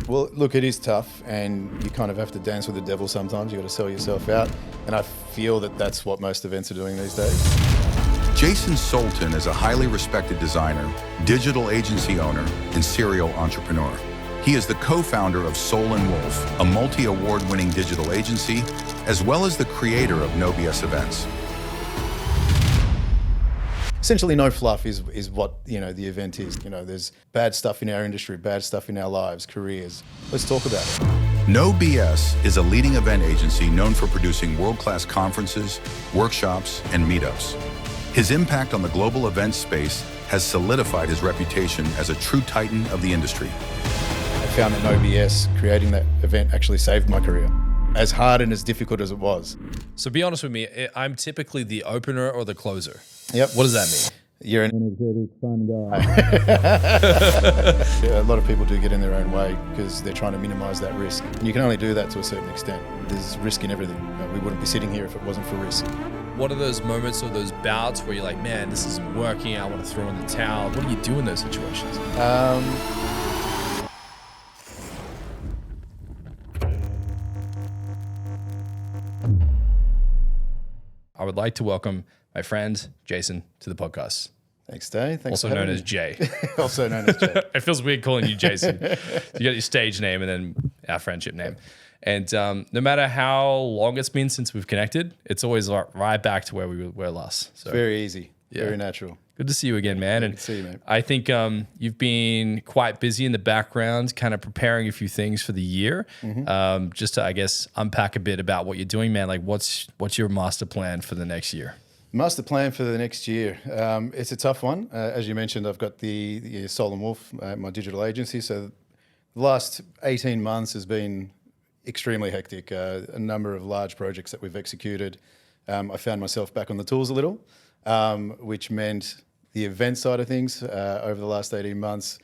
Well, look, it is tough, and you kind of have to dance with the devil sometimes. You've got to sell yourself out, and I feel that that's what most events are doing these days. Jason Soultan is a highly respected designer, digital agency owner, and serial entrepreneur. He is the co-founder of Soul & Wolf, a multi-award-winning digital agency, as well as the creator of No BS Events. Essentially, no fluff is what the event is. There's bad stuff in our industry, bad stuff in our lives, careers. Let's talk about it. No BS is a leading event agency known for producing world-class conferences, workshops, and meetups. His impact on the global event space has solidified his reputation as a true titan of the industry. I found that No BS, creating that event, actually saved my career, as hard and as difficult as it was. So be honest with me, I'm typically the opener or the closer. Yep. What does that mean? You're an energetic, fun guy. A lot of people do get in their own way because they're trying to minimize that risk. And you can only do that to a certain extent. There's risk in everything. We wouldn't be sitting here if it wasn't for risk. What are those moments or those bouts where you're like, man, this isn't working, I want to throw in the towel? What do you do in those situations? I would like to welcome my friend Jason to the podcast. Thanks, Dave. Thanks. Also known as Jay. Also known as Jay. It feels weird calling you Jason. You got your stage name and then our friendship name. And no matter how long it's been since we've connected, it's always right back to where we were last. So very easy, very natural. Good to see you again, man. Good to see you, mate. I think you've been quite busy in the background, kind of preparing a few things for the year. Just to, I guess, unpack a bit about what you're doing, man. Like, what's your master plan for the next year? Master plan for the next year. It's a tough one. As you mentioned, I've got the Soul & Wolf, my digital agency. So the last 18 months has been extremely hectic. A number of large projects that we've executed. I found myself back on the tools a little, which meant the event side of things over the last 18 months,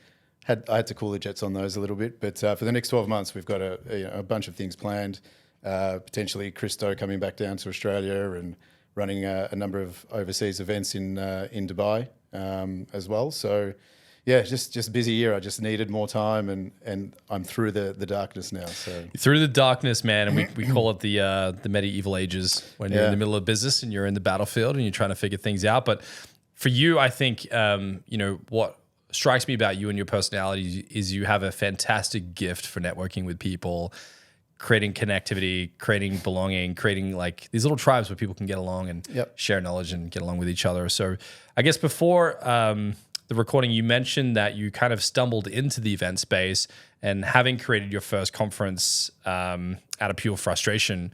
I had to cool the jets on those a little bit. But for the next 12 months, we've got a bunch of things planned. Potentially Christo coming back down to Australia and running a number of overseas events in Dubai as well. So yeah, just busy year. I just needed more time, and I'm through the darkness now. So through the darkness, man, and we call it the medieval ages when you're in the middle of business and you're in the battlefield and you're trying to figure things out. But for you, I think what strikes me about you and your personality is you have a fantastic gift for networking with people, creating connectivity, creating belonging, creating like these little tribes where people can get along and share knowledge and get along with each other. So I guess before the recording, you mentioned that you kind of stumbled into the event space and having created your first conference out of pure frustration.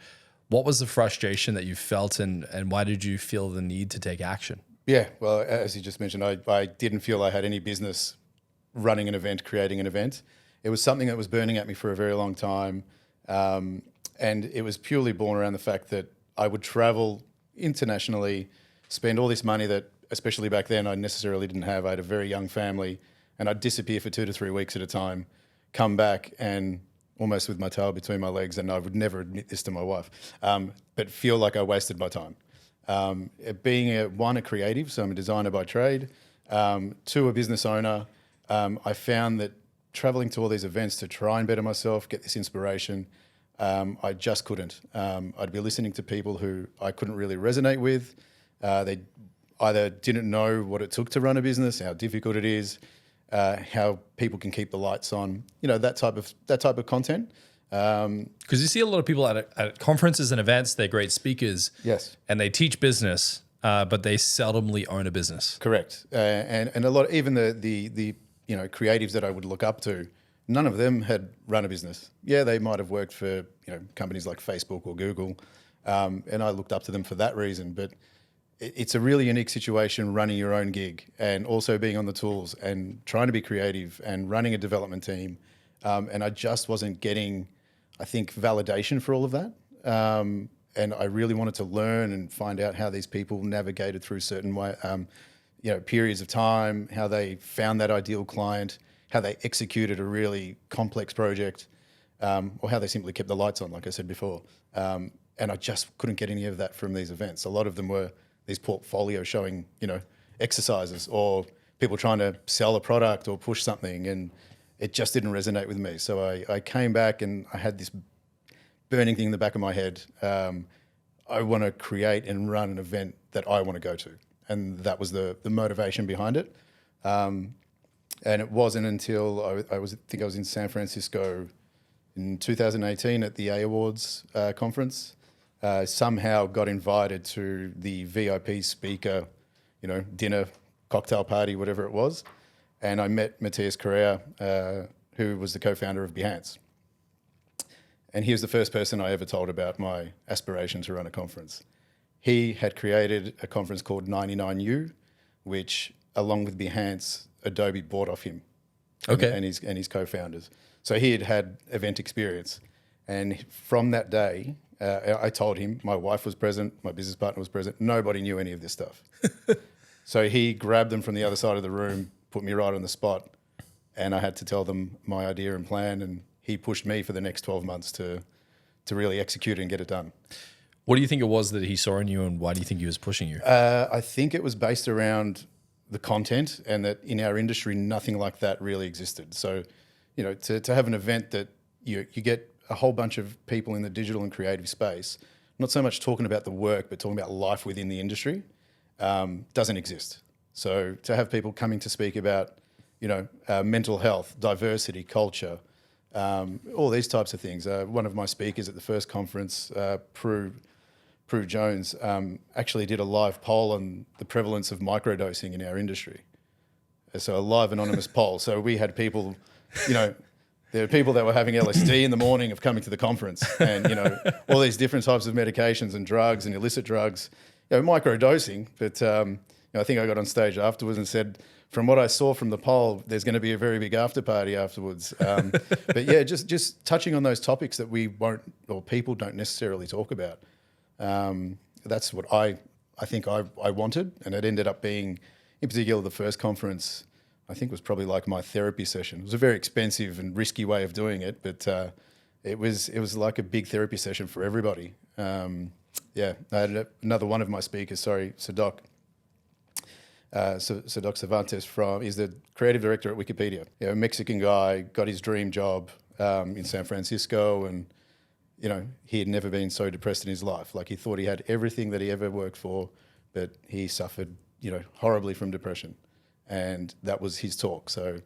What was the frustration that you felt and why did you feel the need to take action? Yeah, well, as you just mentioned, I didn't feel I had any business running an event, creating an event. It was something that was burning at me for a very long time. And it was purely born around the fact that I would travel internationally, spend all this money that, especially back then, I necessarily didn't have. I had a very young family, and I'd disappear for 2 to 3 weeks at a time, come back and almost with my tail between my legs, and I would never admit this to my wife, but feel like I wasted my time. Being a creative, so I'm a designer by trade, 2, a business owner, I found that traveling to all these events to try and better myself, get this inspiration, I just couldn't. I'd be listening to people who I couldn't really resonate with. They either didn't know what it took to run a business, how difficult it is, how people can keep the lights on, that type of content. Because you see a lot of people at conferences and events, they're great speakers. Yes. And they teach business, but they seldomly own a business. Correct. And a lot, even the creatives that I would look up to, none of them had run a business. Yeah, they might have worked for companies like Facebook or Google, and I looked up to them for that reason. But it's a really unique situation running your own gig and also being on the tools and trying to be creative and running a development team. And I just wasn't getting, I think, validation for all of that. And I really wanted to learn and find out how these people navigated through certain periods of time, how they found that ideal client, how they executed a really complex project, or how they simply kept the lights on, like I said before. And I just couldn't get any of that from these events. A lot of them were these portfolio showing, exercises or people trying to sell a product or push something. And it just didn't resonate with me. So I came back and I had this burning thing in the back of my head. I want to create and run an event that I want to go to. And that was the motivation behind it. And it wasn't until I think I was in San Francisco in 2018 at the A Awards conference. Somehow got invited to the VIP speaker, dinner, cocktail party, whatever it was. And I met Matthias Correa, who was the co-founder of Behance. And he was the first person I ever told about my aspiration to run a conference. He had created a conference called 99U, which, along with Behance, Adobe bought off him. Okay. And his co-founders. So he had event experience. And from that day, I told him, my wife was present, my business partner was present, nobody knew any of this stuff. So he grabbed them from the other side of the room, put me right on the spot, and I had to tell them my idea and plan, and he pushed me for the next 12 months to really execute and get it done. What do you think it was that he saw in you, and why do you think he was pushing you? I think it was based around the content, and that in our industry, nothing like that really existed. So, to have an event that you get a whole bunch of people in the digital and creative space, not so much talking about the work, but talking about life within the industry, doesn't exist. So to have people coming to speak about, mental health, diversity, culture, all these types of things. One of my speakers at the first conference, Prue Jones, actually did a live poll on the prevalence of microdosing in our industry. So a live anonymous poll. So we had people, there are people that were having LSD in the morning of coming to the conference, and all these different types of medications and drugs and illicit drugs, microdosing. But I think I got on stage afterwards and said, from what I saw from the poll, there's going to be a very big after party afterwards. But yeah, just touching on those topics that we won't, or people don't necessarily talk about. That's what I think I wanted, and it ended up being, in particular, the first conference, I think was probably like my therapy session. It was a very expensive and risky way of doing it, but it was like a big therapy session for everybody. I had another one of my speakers, Sadok. Sadok Cervantes he's the creative director at Wikipedia. A Mexican guy, got his dream job in San Francisco, and he had never been so depressed in his life. Like, he thought he had everything that he ever worked for, but he suffered, horribly from depression. And that was his talk. So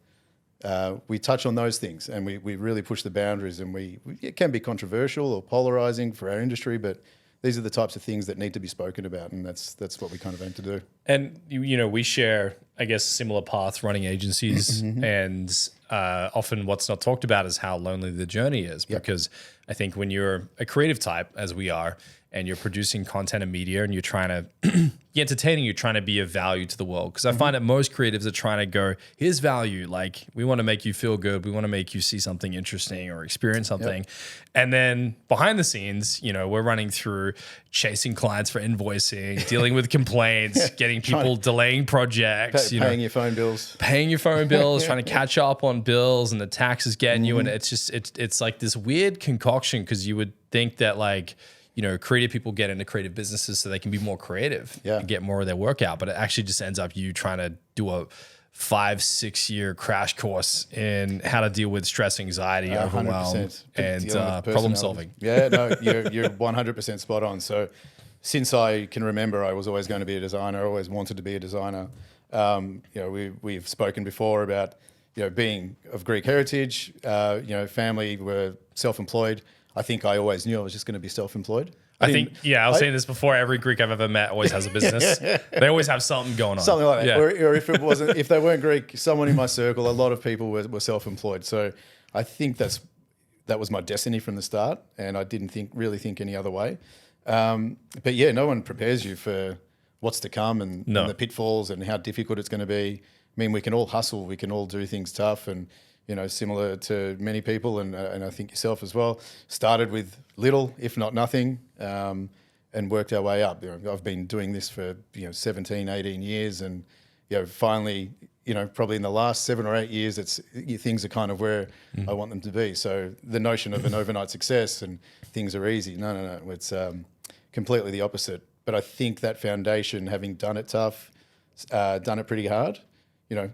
we touch on those things, and we really push the boundaries, and it can be controversial or polarizing for our industry, but these are the types of things that need to be spoken about, and that's what we kind of aim to do. And we share, I guess, similar paths running agencies, and often what's not talked about is how lonely the journey is. Because I think when you're a creative type, as we are, and you're producing content and media, and you're trying to be entertaining, you're trying to be of value to the world. Because I find that most creatives are trying to go, here's value. Like, we want to make you feel good. We want to make you see something interesting or experience something. And then behind the scenes, we're running through chasing clients for invoicing, dealing with complaints, getting people delaying projects, paying your phone bills, trying to catch up on bills, and the taxes getting you. And it's like this weird concoction, because you would think that, like, creative people get into creative businesses so they can be more creative and get more of their work out. But it actually just ends up you trying to do a 5-6 year crash course in how to deal with stress, anxiety, overwhelm, and problem solving. Yeah, no, you're 100% spot on. So since I can remember, I was always going to be a designer. I always wanted to be a designer. We've spoken before about, being of Greek heritage, family were self-employed. I think I always knew I was just going to be self-employed. I was saying this before. Every Greek I've ever met always has a business. They always have something going on. Something like that. Yeah. Or if they weren't Greek, someone in my circle, a lot of people were self-employed. So I think that was my destiny from the start, and I didn't really think any other way. But yeah, no one prepares you for what's to come and the pitfalls and how difficult it's going to be. I mean, we can all hustle, we can all do things tough, and similar to many people, and I think yourself as well, started with little, if not nothing, and worked our way up. I've been doing this for 17, 18 years, and finally, probably in the last 7 or 8 years, things are kind of where I want them to be. So the notion of an overnight success and things are easy, no, it's completely the opposite. But I think that foundation, having done it tough, done it pretty hard,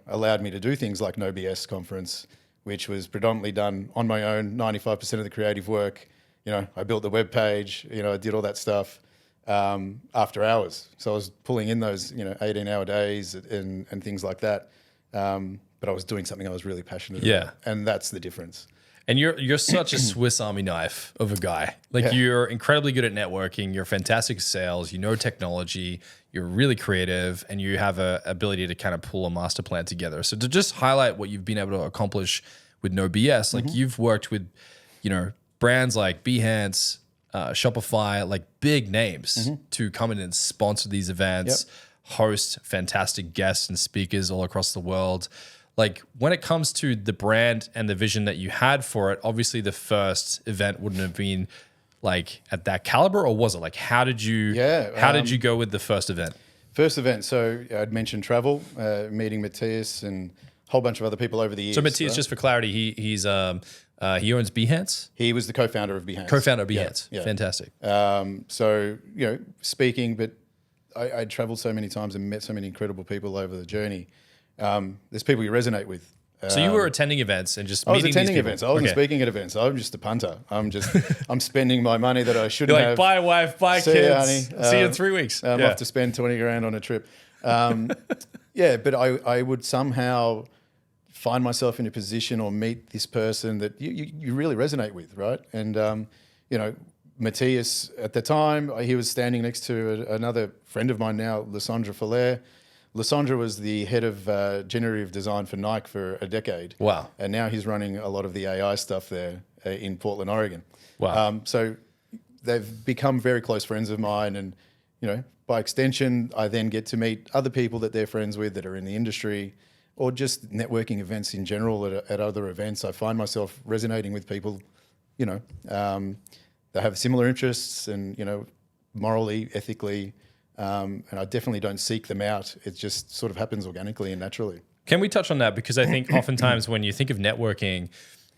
allowed me to do things like No BS conference, which was predominantly done on my own, 95% of the creative work. You know, I built the web page, you know, I did all that stuff after hours. So I was pulling in those, you know, 18-hour days and things like that. But I was doing something I was really passionate about. And that's the difference. And you're such a Swiss Army knife of a guy. Like you're incredibly good at networking. You're fantastic at sales. You know technology. You're really creative, and you have a ability to kind of pull a master plan together. So to just highlight what you've been able to accomplish with no BS, like you've worked with, you know, brands like Behance, Shopify, like big names to come in and sponsor these events, host fantastic guests and speakers all across the world. Like when it comes to the brand and the vision that you had for it, obviously the first event wouldn't have been like at that caliber, or was it? Like how did you did you go with the first event? First event, so I'd mentioned travel, meeting Matthias and a whole bunch of other people over the years. So Matthias, just for clarity, he owns Behance? He was the co-founder of Behance. Co-founder of Behance. Yeah. Fantastic. So, you know, speaking, but I traveled so many times and met so many incredible people over the journey. There's people you resonate with. So you were attending events and just I was meeting attending these people. events. I wasn't speaking at events. I'm just a punter. I'm spending my money that I shouldn't You're like, have. bye wife, bye See kids. you, honey. See you in 3 weeks. I'm off to spend 20 grand on a trip. But I would somehow find myself in a position or meet this person that you really resonate with, right? And, you know, Matthias, at the time, he was standing next to another friend of mine now, Lysandre Faller. Lysandre was the head of generative design for Nike for a decade. Wow. And now he's running a lot of the AI stuff there in Portland, Oregon. Wow. So they've become very close friends of mine. And, you know, by extension, I then get to meet other people that they're friends with that are in the industry, or just networking events in general at other events. I find myself resonating with people, you know, that have similar interests and, you know, morally, ethically, and I definitely don't seek them out. It just sort of happens organically and naturally. Can we touch on that? Because I think oftentimes when you think of networking,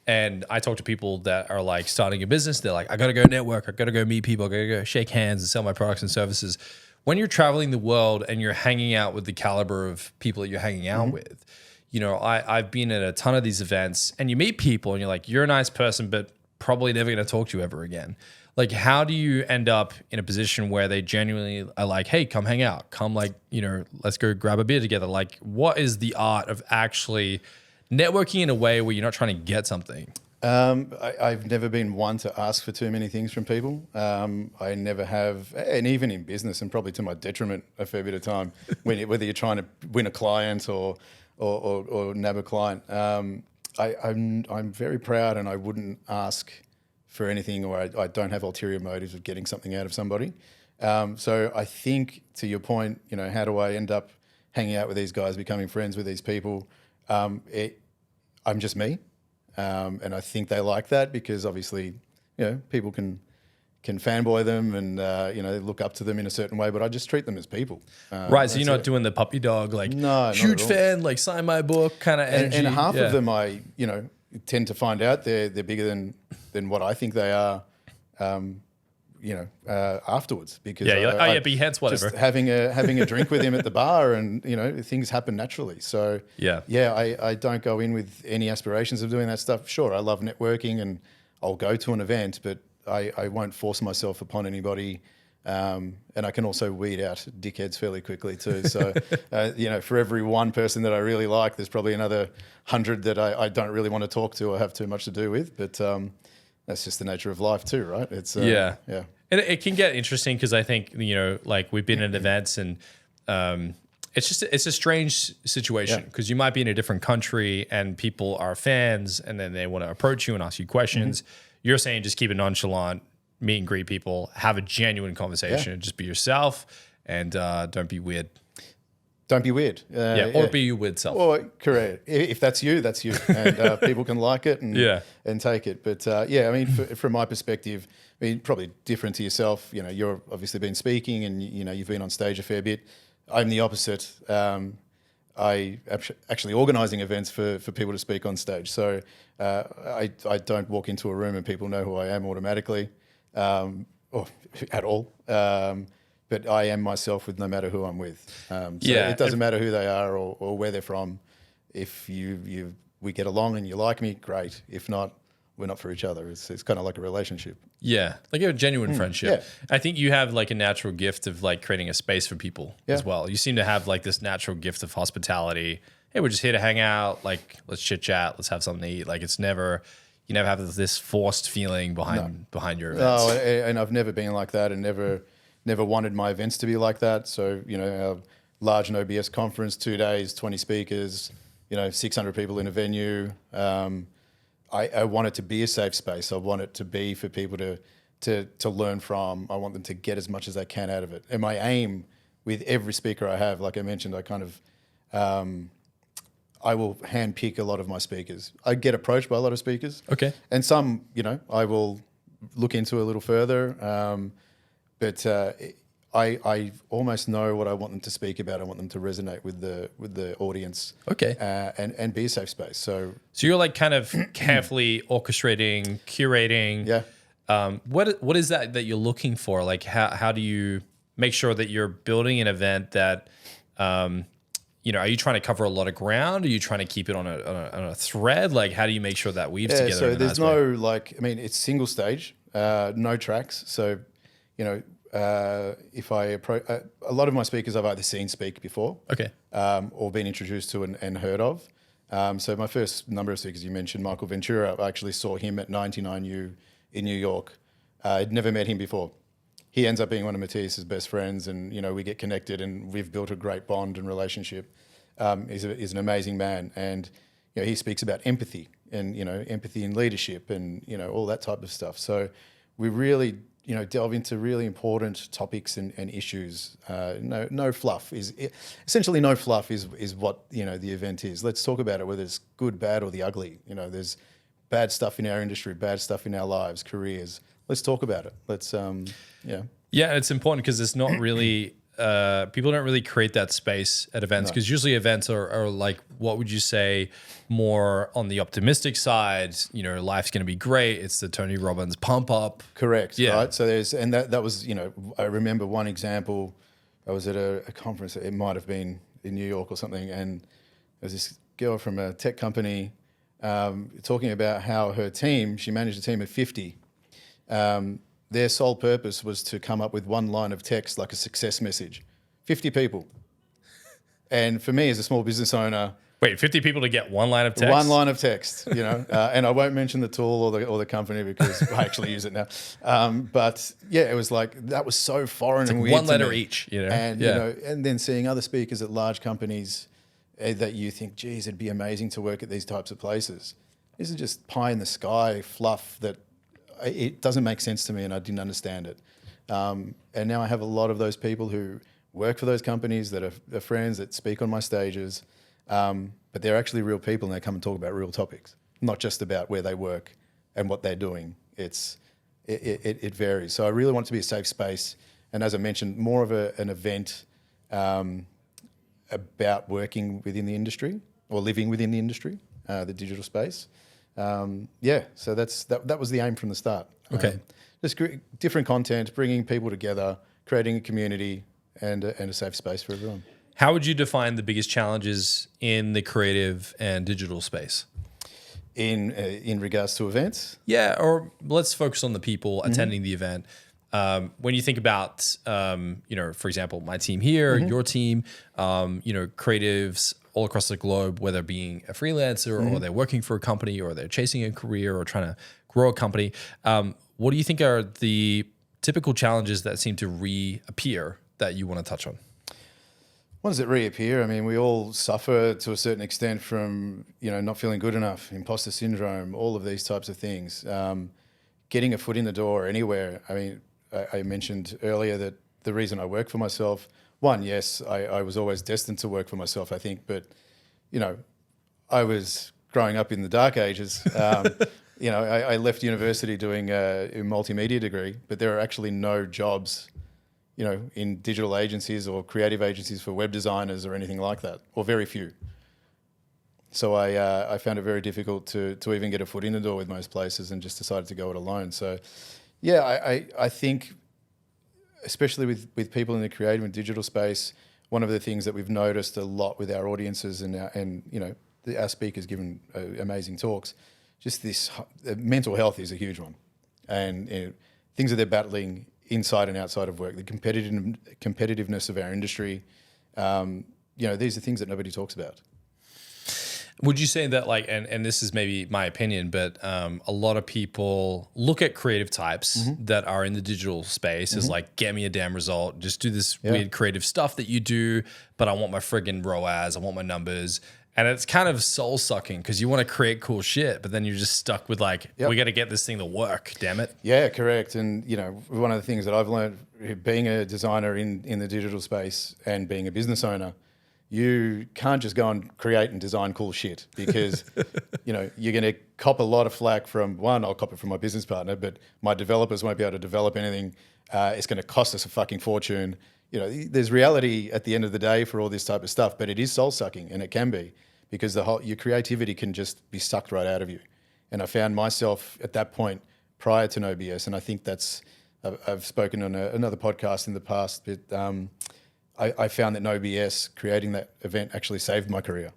and I talk to people that are like starting a business, they're like, I got to go network, I got to go meet people, I got to go shake hands and sell my products and services. When you're traveling the world and you're hanging out with the caliber of people that you're hanging out with, you know, I've been at a ton of these events and you meet people and you're like, you're a nice person, but probably never going to talk to you ever again. Like, how do you end up in a position where they genuinely are like, hey, come hang out, come like, you know, let's go grab a beer together. Like, what is the art of actually networking in a way where you're not trying to get something? I've never been one to ask for too many things from people. I never have, and even in business, and probably to my detriment a fair bit of time, whether you're trying to win a client or nab a client. I'm very proud, and I wouldn't ask for anything, or I don't have ulterior motives of getting something out of somebody. So I think, to your point, you know, how do I end up hanging out with these guys, becoming friends with these people? I'm just me. And I think they like that because obviously, you know, people can fanboy them and, you know, look up to them in a certain way, but I just treat them as people. Right. So you're not doing the puppy dog, like huge fan, like sign my book kind of energy. And half of them I, you know, tend to find out they're bigger than what I think they are, you know, afterwards. Because Behance, whatever. Just having a drink with him at the bar, and you know, things happen naturally. So I don't go in with any aspirations of doing that stuff. Sure, I love networking, and I'll go to an event, but I won't force myself upon anybody. And I can also weed out dickheads fairly quickly too. So, you know, for every one person that I really like, there's probably another 100 that I don't really want to talk to or have too much to do with. But that's just the nature of life too, right? It's And it can get interesting because I think, you know, like we've been at events and it's a strange situation because you might be in a different country and people are fans and then they want to approach you and ask you questions. You're saying just keep it nonchalant, meet and greet people, have a genuine conversation, just be yourself and don't be weird. Don't be weird. Or be your weird self. Or correct. If that's you, that's you. And people can like it and take it. But I mean, from my perspective, I mean, probably different to yourself. You know, you're obviously been speaking and, you know, you've been on stage a fair bit. I'm the opposite. I actually organising events for people to speak on stage. So I don't walk into a room and people know who I am automatically, or at all. But I am myself with no matter who I'm with. It doesn't matter who they are or where they're from. If you we get along and you like me, great. If not, we're not for each other. It's kind of like a relationship. Yeah, like a genuine friendship. yeah. I think you have like a natural gift of like creating a space for people as well. You seem to have like this natural gift of hospitality. Hey, we're just here to hang out. Like, let's chit chat. Let's have something to eat. Like, you never have this forced feeling behind your events. No, and I've never been like that, and never wanted my events to be like that. So, our large no BS conference, 2 days, 20 speakers, 600 people in a venue. I want it to be a safe space. I want it to be for people to learn from. I want them to get as much as they can out of it. And my aim with every speaker I have, like I mentioned, I will handpick a lot of my speakers. I get approached by a lot of speakers. Okay. And some, I will look into a little further. But I almost know what I want them to speak about. I want them to resonate with the audience. Okay. And be a safe space. So you're like kind of carefully orchestrating, curating. Yeah. What is that you're looking for? Like how do you make sure that you're building an event that, are you trying to cover a lot of ground? Are you trying to keep it on a thread? Like how do you make sure that weaves together? So in a there's nice way? it's single stage, no tracks. So, if I approach a lot of my speakers, I've either seen speak before, Okay. Or been introduced to and heard of. So my first number of speakers you mentioned, Michael Ventura, I actually saw him at 99U in New York. I'd never met him before. He ends up being one of Matthias's best friends, and we get connected, and we've built a great bond and relationship. He's an amazing man, and he speaks about empathy and empathy in leadership and all that type of stuff. So we really delve into really important topics and issues. No fluff essentially no fluff is what the event is. Let's talk about it, whether it's good, bad, or the ugly. There's bad stuff in our industry, bad stuff in our lives, careers. Let's talk about it. Let's Yeah, it's important because it's not really people don't really create that space at events because usually events are like, what would you say, more on the optimistic side? Life's going to be great. It's the Tony Robbins pump up. Correct. Yeah. Right. So that was I remember one example. I was at a conference. It might have been in New York or something, and there was this girl from a tech company talking about how her team. She managed a team of 50. Their sole purpose was to come up with one line of text, like a success message. 50 people. And for me as a small business owner... Wait, 50 people to get one line of text? One line of text, and I won't mention the tool or the company because I actually use it now. But yeah, it was like, that was so foreign and weird one to letter me. each, And, and then seeing other speakers at large companies that you think, geez, it'd be amazing to work at these types of places. This is just pie in the sky fluff that it doesn't make sense to me, and I didn't understand it. And now I have a lot of those people who work for those companies that are friends that speak on my stages, but they're actually real people, and they come and talk about real topics, not just about where they work and what they're doing. It varies. So I really want it to be a safe space, and as I mentioned, more of an event about working within the industry or living within the industry, the digital space. So that was the aim from the start. Okay. Just different content, bringing people together, creating a community and a safe space for everyone. How would you define the biggest challenges in the creative and digital space? In regards to events? Yeah, or let's focus on the people attending the event. When you think about, for example, my team here, your team, creatives all across the globe, whether being a freelancer or they're working for a company or they're chasing a career or trying to grow a company, what do you think are the typical challenges that seem to reappear that you want to touch on? When does it reappear? I mean, we all suffer to a certain extent from, not feeling good enough, imposter syndrome, all of these types of things. Getting a foot in the door anywhere. I mean, I mentioned earlier that the reason I work for myself, one, yes, I was always destined to work for myself, I think, but, I was growing up in the dark ages. I left university doing a multimedia degree, but there are actually no jobs, in digital agencies or creative agencies for web designers or anything like that, or very few. So I found it very difficult to even get a foot in the door with most places, and just decided to go it alone. So, yeah, I think, especially with people in the creative and digital space, one of the things that we've noticed a lot with our audiences and our speakers given amazing talks. Just this mental health is a huge one, and things that they're battling inside and outside of work, the competitiveness of our industry. These are things that nobody talks about. Would you say that and this is maybe my opinion, but a lot of people look at creative types that are in the digital space as like, get me a damn result, just do this weird creative stuff that you do, but I want my friggin' ROAS, I want my numbers. And it's kind of soul sucking because you want to create cool shit, but then you're just stuck with we got to get this thing to work, damn it. Yeah, correct. And, one of the things that I've learned being a designer in the digital space and being a business owner, you can't just go and create and design cool shit because, you're going to cop a lot of flack from one, I'll cop it from my business partner, but my developers won't be able to develop anything. It's going to cost us a fucking fortune. There's reality at the end of the day for all this type of stuff, but it is soul sucking, and it can be because your creativity can just be sucked right out of you. And I found myself at that point prior to No BS, and I think I've spoken on another podcast in the past, but I found that No BS, creating that event, actually saved my career.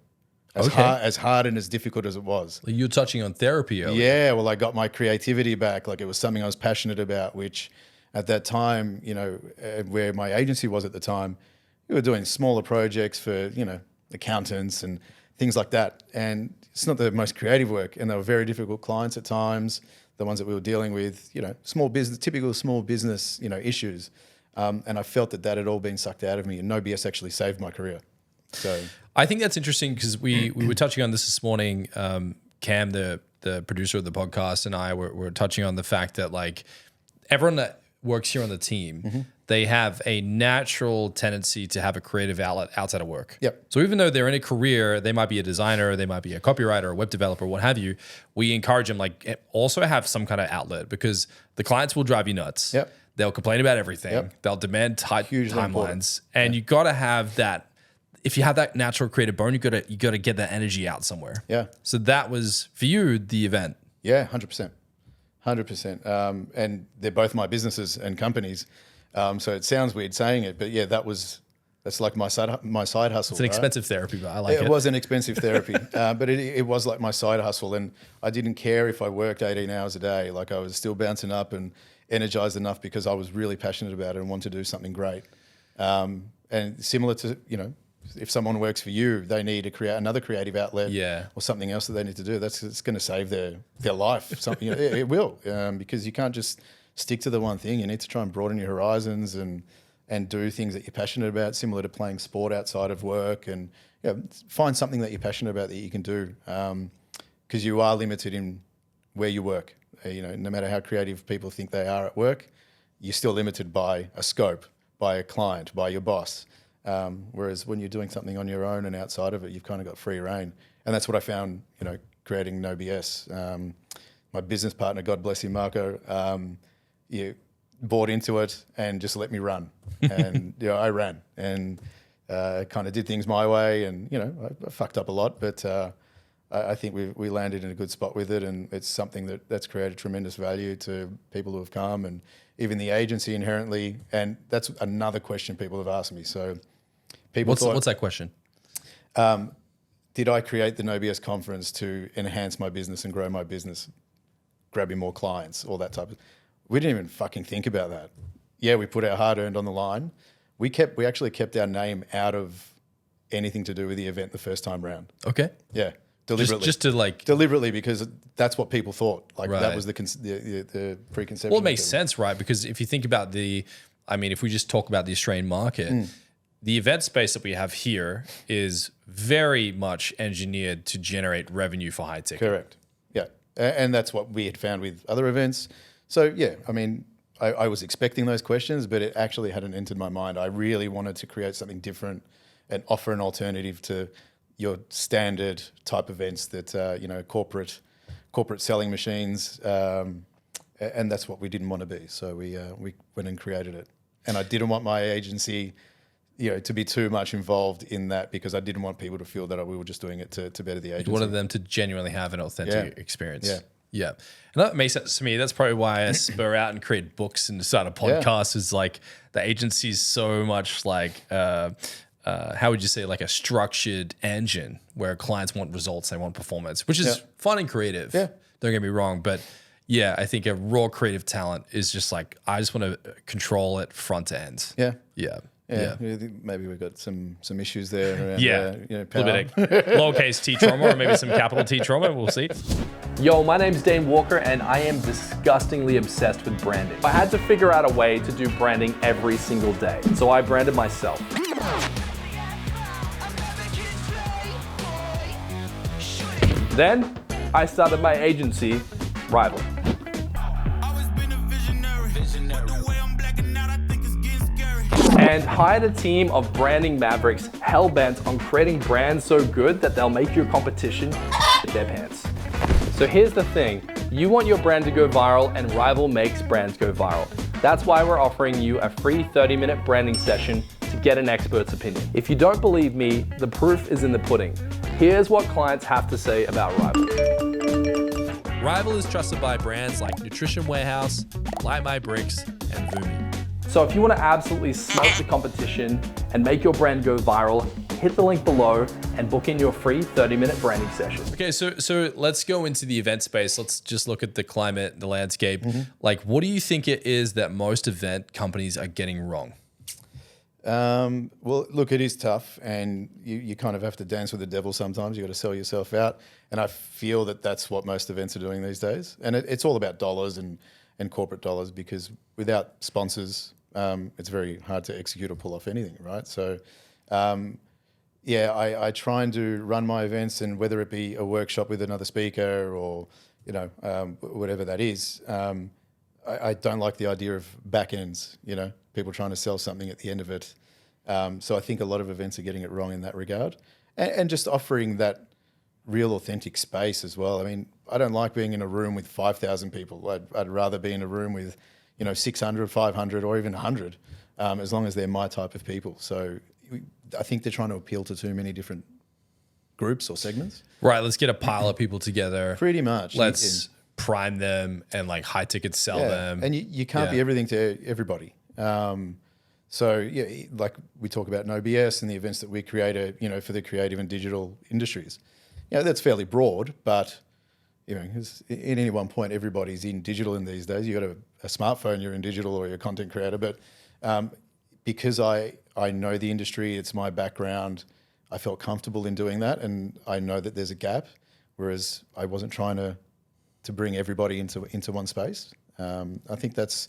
As hard and as difficult as it was. You're touching on therapy earlier. Yeah, well, I got my creativity back. Like, it was something I was passionate about, which at that time, where my agency was at the time, we were doing smaller projects for, accountants and things like that. And it's not the most creative work. And they were very difficult clients at times, the ones that we were dealing with, typical small business, issues. And I felt that had all been sucked out of me, and No BS actually saved my career. So I think that's interesting because we were touching on this morning. Cam, the producer of the podcast, and I were touching on the fact that everyone that works here on the team, they have a natural tendency to have a creative outlet outside of work. Yep. So even though they're in a career, they might be a designer, they might be a copywriter, a web developer, what have you. We encourage them also have some kind of outlet because the clients will drive you nuts. Yep. They'll complain about everything. Yep. They'll demand tight Hugely timelines, important. and you got to have that. If you have that natural creative bone, you got to get that energy out somewhere. Yeah. So that was for you the event. Yeah, 100%. 100%. And they're both my businesses and companies. So it sounds weird saying it, but yeah, that's like my side hustle. It's an expensive therapy, but I like it. It was an expensive therapy, but it was like my side hustle, and I didn't care if I worked 18 hours a day. Like, I was still bouncing up and energized enough because I was really passionate about it and wanted to do something great. And similar to, if someone works for you, they need to create another creative outlet or something else that they need to do. It's going to save their life. Something it will, because you can't just stick to the one thing. You need to try and broaden your horizons and do things that you're passionate about, similar to playing sport outside of work, and find something that you're passionate about that you can do, because you are limited in where you work. No matter how creative people think they are at work, you're still limited by a scope, by a client, by your boss. Whereas when you're doing something on your own and outside of it, you've kind of got free reign. And that's what I found, creating No BS. My business partner, God bless him, Marco, bought into it and just let me run. And I ran and kind of did things my way, and I fucked up a lot, but I think we landed in a good spot with it, and it's something that's created tremendous value to people who have come, and even the agency inherently. And that's another question people have asked me. So people what's that question? Did I create the No BS conference to enhance my business and grow my business, grabbing more clients, all that type of? We didn't even fucking think about that. Yeah, we put our hard-earned on the line. We actually kept our name out of anything to do with the event the first time round. Okay. Yeah, deliberately. Just to deliberately, because that's what people thought. That Right. was the preconception. Well, it makes sense, right? Because if you think about if we just talk about the Australian market, the event space that we have here is very much engineered to generate revenue for high ticket. Correct. Yeah, and that's what we had found with other events. So yeah, I was expecting those questions, but it actually hadn't entered my mind. I really wanted to create something different and offer an alternative to your standard type events that corporate selling machines, and that's what we didn't want to be. So we went and created it, and I didn't want my agency, to be too much involved in that, because I didn't want people to feel that we were just doing it to better the agency. You wanted them to genuinely have an authentic experience. Yeah. Yeah. And that makes sense to me. That's probably why I spur out and create books and start a podcast. Is like the agency is so much like how would you say, like a structured engine where clients want results, they want performance, which is fun and creative. Yeah. Don't get me wrong, but yeah, I think a raw creative talent is just like, I just want to control it front to end. Yeah. Yeah. Yeah, maybe we've got some issues there around A power. little bit of lowercase t trauma or maybe some capital T trauma. We'll see. Yo, my name's Dane Walker and I am disgustingly obsessed with branding. I had to figure out a way to do branding every single day, so I branded myself. Then I started my agency, Rival. And hired a team of branding mavericks hell-bent on creating brands so good that they'll make your competition shit their pants. So here's the thing, you want your brand to go viral and Rival makes brands go viral. That's why we're offering you a free 30-minute branding session to get an expert's opinion. If you don't believe me, the proof is in the pudding. Here's what clients have to say about Rival. Rival is trusted by brands like Nutrition Warehouse, Light My Bricks, and Vumi. So if you want to absolutely smoke the competition and make your brand go viral, hit the link below and book in your free 30-minute branding session. Okay, so let's go into the event space. Let's just look at the climate, the landscape. Like, what do you think it is that most event companies are getting wrong? Well, look, it is tough, and you kind of have to dance with the devil sometimes. You got to sell yourself out, and I feel that that's what most events are doing these days. And it's all about dollars and corporate dollars, because without sponsors, it's very hard to execute or pull off anything, right? So, I try and run my events, and whether it be a workshop with another speaker or whatever that is, I don't like the idea of back ends. People trying to sell something at the end of it. So I think a lot of events are getting it wrong in that regard, and just offering that real authentic space as well. I mean, I don't like being in a room with 5,000 people. I'd rather be in a room with 600, 500, or even 100, as long as they're my type of people. So I think they're trying to appeal to too many different groups or segments. Right, let's get a pile of people together. Pretty much. Let's prime them and like high ticket sell them. And you can't be everything to everybody. Like we talk about No BS and the events that we create for the creative and digital industries. That's fairly broad, but at any one point, everybody's in digital in these days. You got a smartphone, you're in digital, or you're a content creator. But because I know the industry, it's my background, I felt comfortable in doing that, and I know that there's a gap. Whereas I wasn't trying to bring everybody into one space. I think that's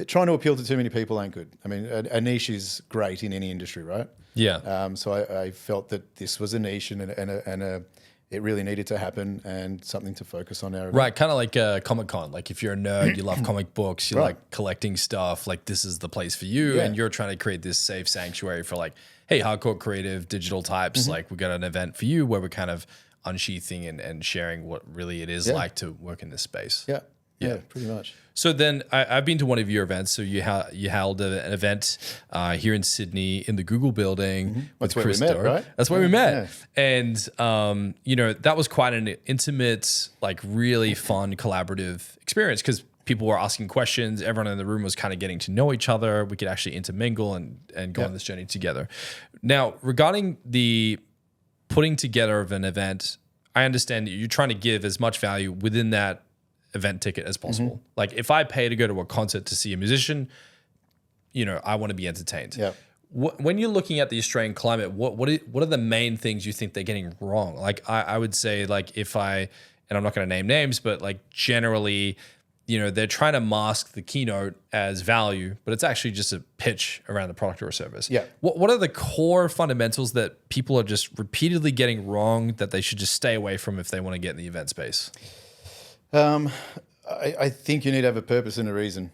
trying to appeal to too many people ain't good. I mean, a niche is great in any industry, right? Yeah. So I felt that this was a niche and it really needed to happen, and something to focus on. Right, kind of like Comic-Con. Like if you're a nerd, you love comic books, you like collecting stuff, like this is the place for you, and you're trying to create this safe sanctuary for like, hey, hardcore creative digital types, like we got an event for you where we're kind of unsheathing and sharing what really it is like to work in this space. Yeah, pretty much. So then I've been to one of your events. So you held an event here in Sydney in the Google building with That's where Chris we met, Doe. right? That's where we met. And, that was quite an intimate, like really fun, collaborative experience because people were asking questions. Everyone in the room was kind of getting to know each other. We could actually intermingle and go on this journey together. Now, regarding the putting together of an event, I understand that you're trying to give as much value within that event ticket as possible. Like if I pay to go to a concert to see a musician, I want to be entertained. Yeah. When you're looking at the Australian climate, what are the main things you think they're getting wrong? Like I would say, like and I'm not going to name names, but like generally, they're trying to mask the keynote as value, but it's actually just a pitch around the product or service. Yeah. What are the core fundamentals that people are just repeatedly getting wrong that they should just stay away from if they want to get in the event space? I think you need to have a purpose and a reason.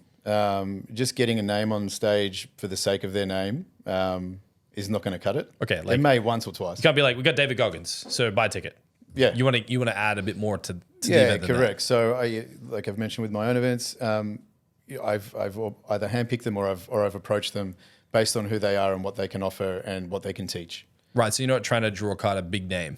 Just getting a name on stage for the sake of their name is not going to cut it. Okay, it may once or twice. It's got to be like, we got David Goggins, so buy a ticket. Yeah, you want to add a bit more to the event than correct. that. So I've mentioned with my own events, I've either handpicked them or I've approached them based on who they are and what they can offer and what they can teach. Right. So you're not trying to draw a card a big name.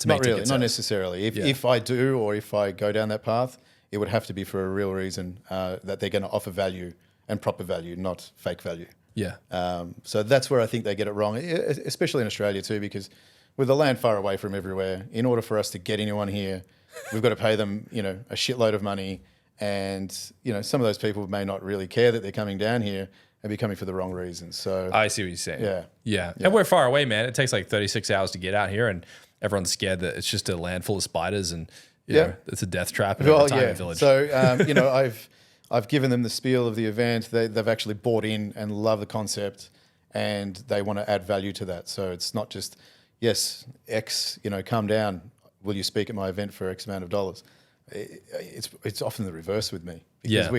Not really, not necessarily. If I do, or if I go down that path, it would have to be for a real reason that they're going to offer value and proper value, not fake value. Yeah. So that's where I think they get it wrong, especially in Australia too, because with the land far away from everywhere, in order for us to get anyone here, we've got to pay them, a shitload of money. And, some of those people may not really care that they're coming down here and be coming for the wrong reasons. So I see what you're saying. Yeah. And we're far away, man. It takes like 36 hours to get out here, and everyone's scared that it's just a land full of spiders and you know, it's a death trap in a retirement village. So, I've given them the spiel of the event. They've actually bought in and love the concept, and they want to add value to that. So it's not just, yes, X, come down. Will you speak at my event for X amount of dollars? It's often the reverse with me, because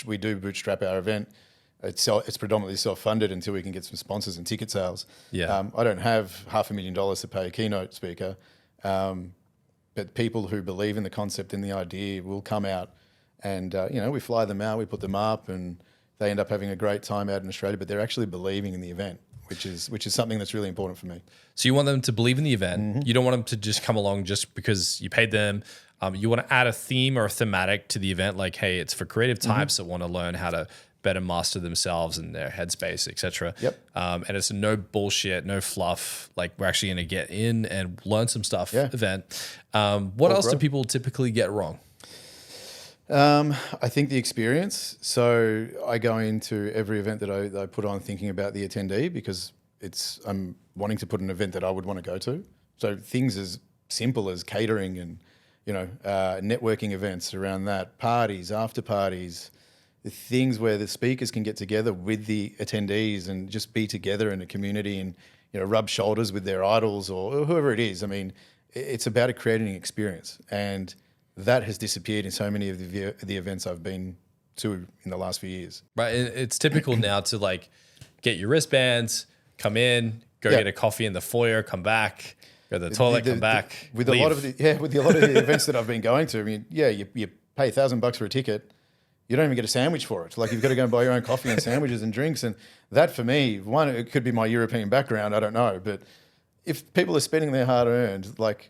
we do bootstrap our event. It's predominantly self-funded until we can get some sponsors and ticket sales. I don't have $500,000 to pay a keynote speaker, but people who believe in the concept and the idea will come out, and we fly them out, we put them up, and they end up having a great time out in Australia. But they're actually believing in the event, which is something that's really important for me. So you want them to believe in the event. You don't want them to just come along just because you paid them. You want to add a theme or a thematic to the event, like, hey, it's for creative types that want to learn how to better master themselves and their headspace, etc. And it's a no bullshit, no fluff. Like, we're actually going to get in and learn some stuff event. What else do people typically get wrong? I think the experience. So I go into every event that I put on thinking about the attendee, because I'm wanting to put an event that I would want to go to. So things as simple as catering and networking events around that, parties, after parties, the things where the speakers can get together with the attendees and just be together in a community and rub shoulders with their idols or whoever it is. I mean, it's about creating an experience, and that has disappeared in so many of the events I've been to in the last few years. Right, it's typical now to like get your wristbands, come in, go get a coffee in the foyer, come back. Go to the toilet, come back. With a lot of the events that I've been going to, I mean, you pay $1,000 for a ticket, you don't even get a sandwich for it. Like, you've got to go and buy your own coffee and sandwiches and drinks, and that for me, one, it could be my European background, I don't know, but if people are spending their hard earned, like,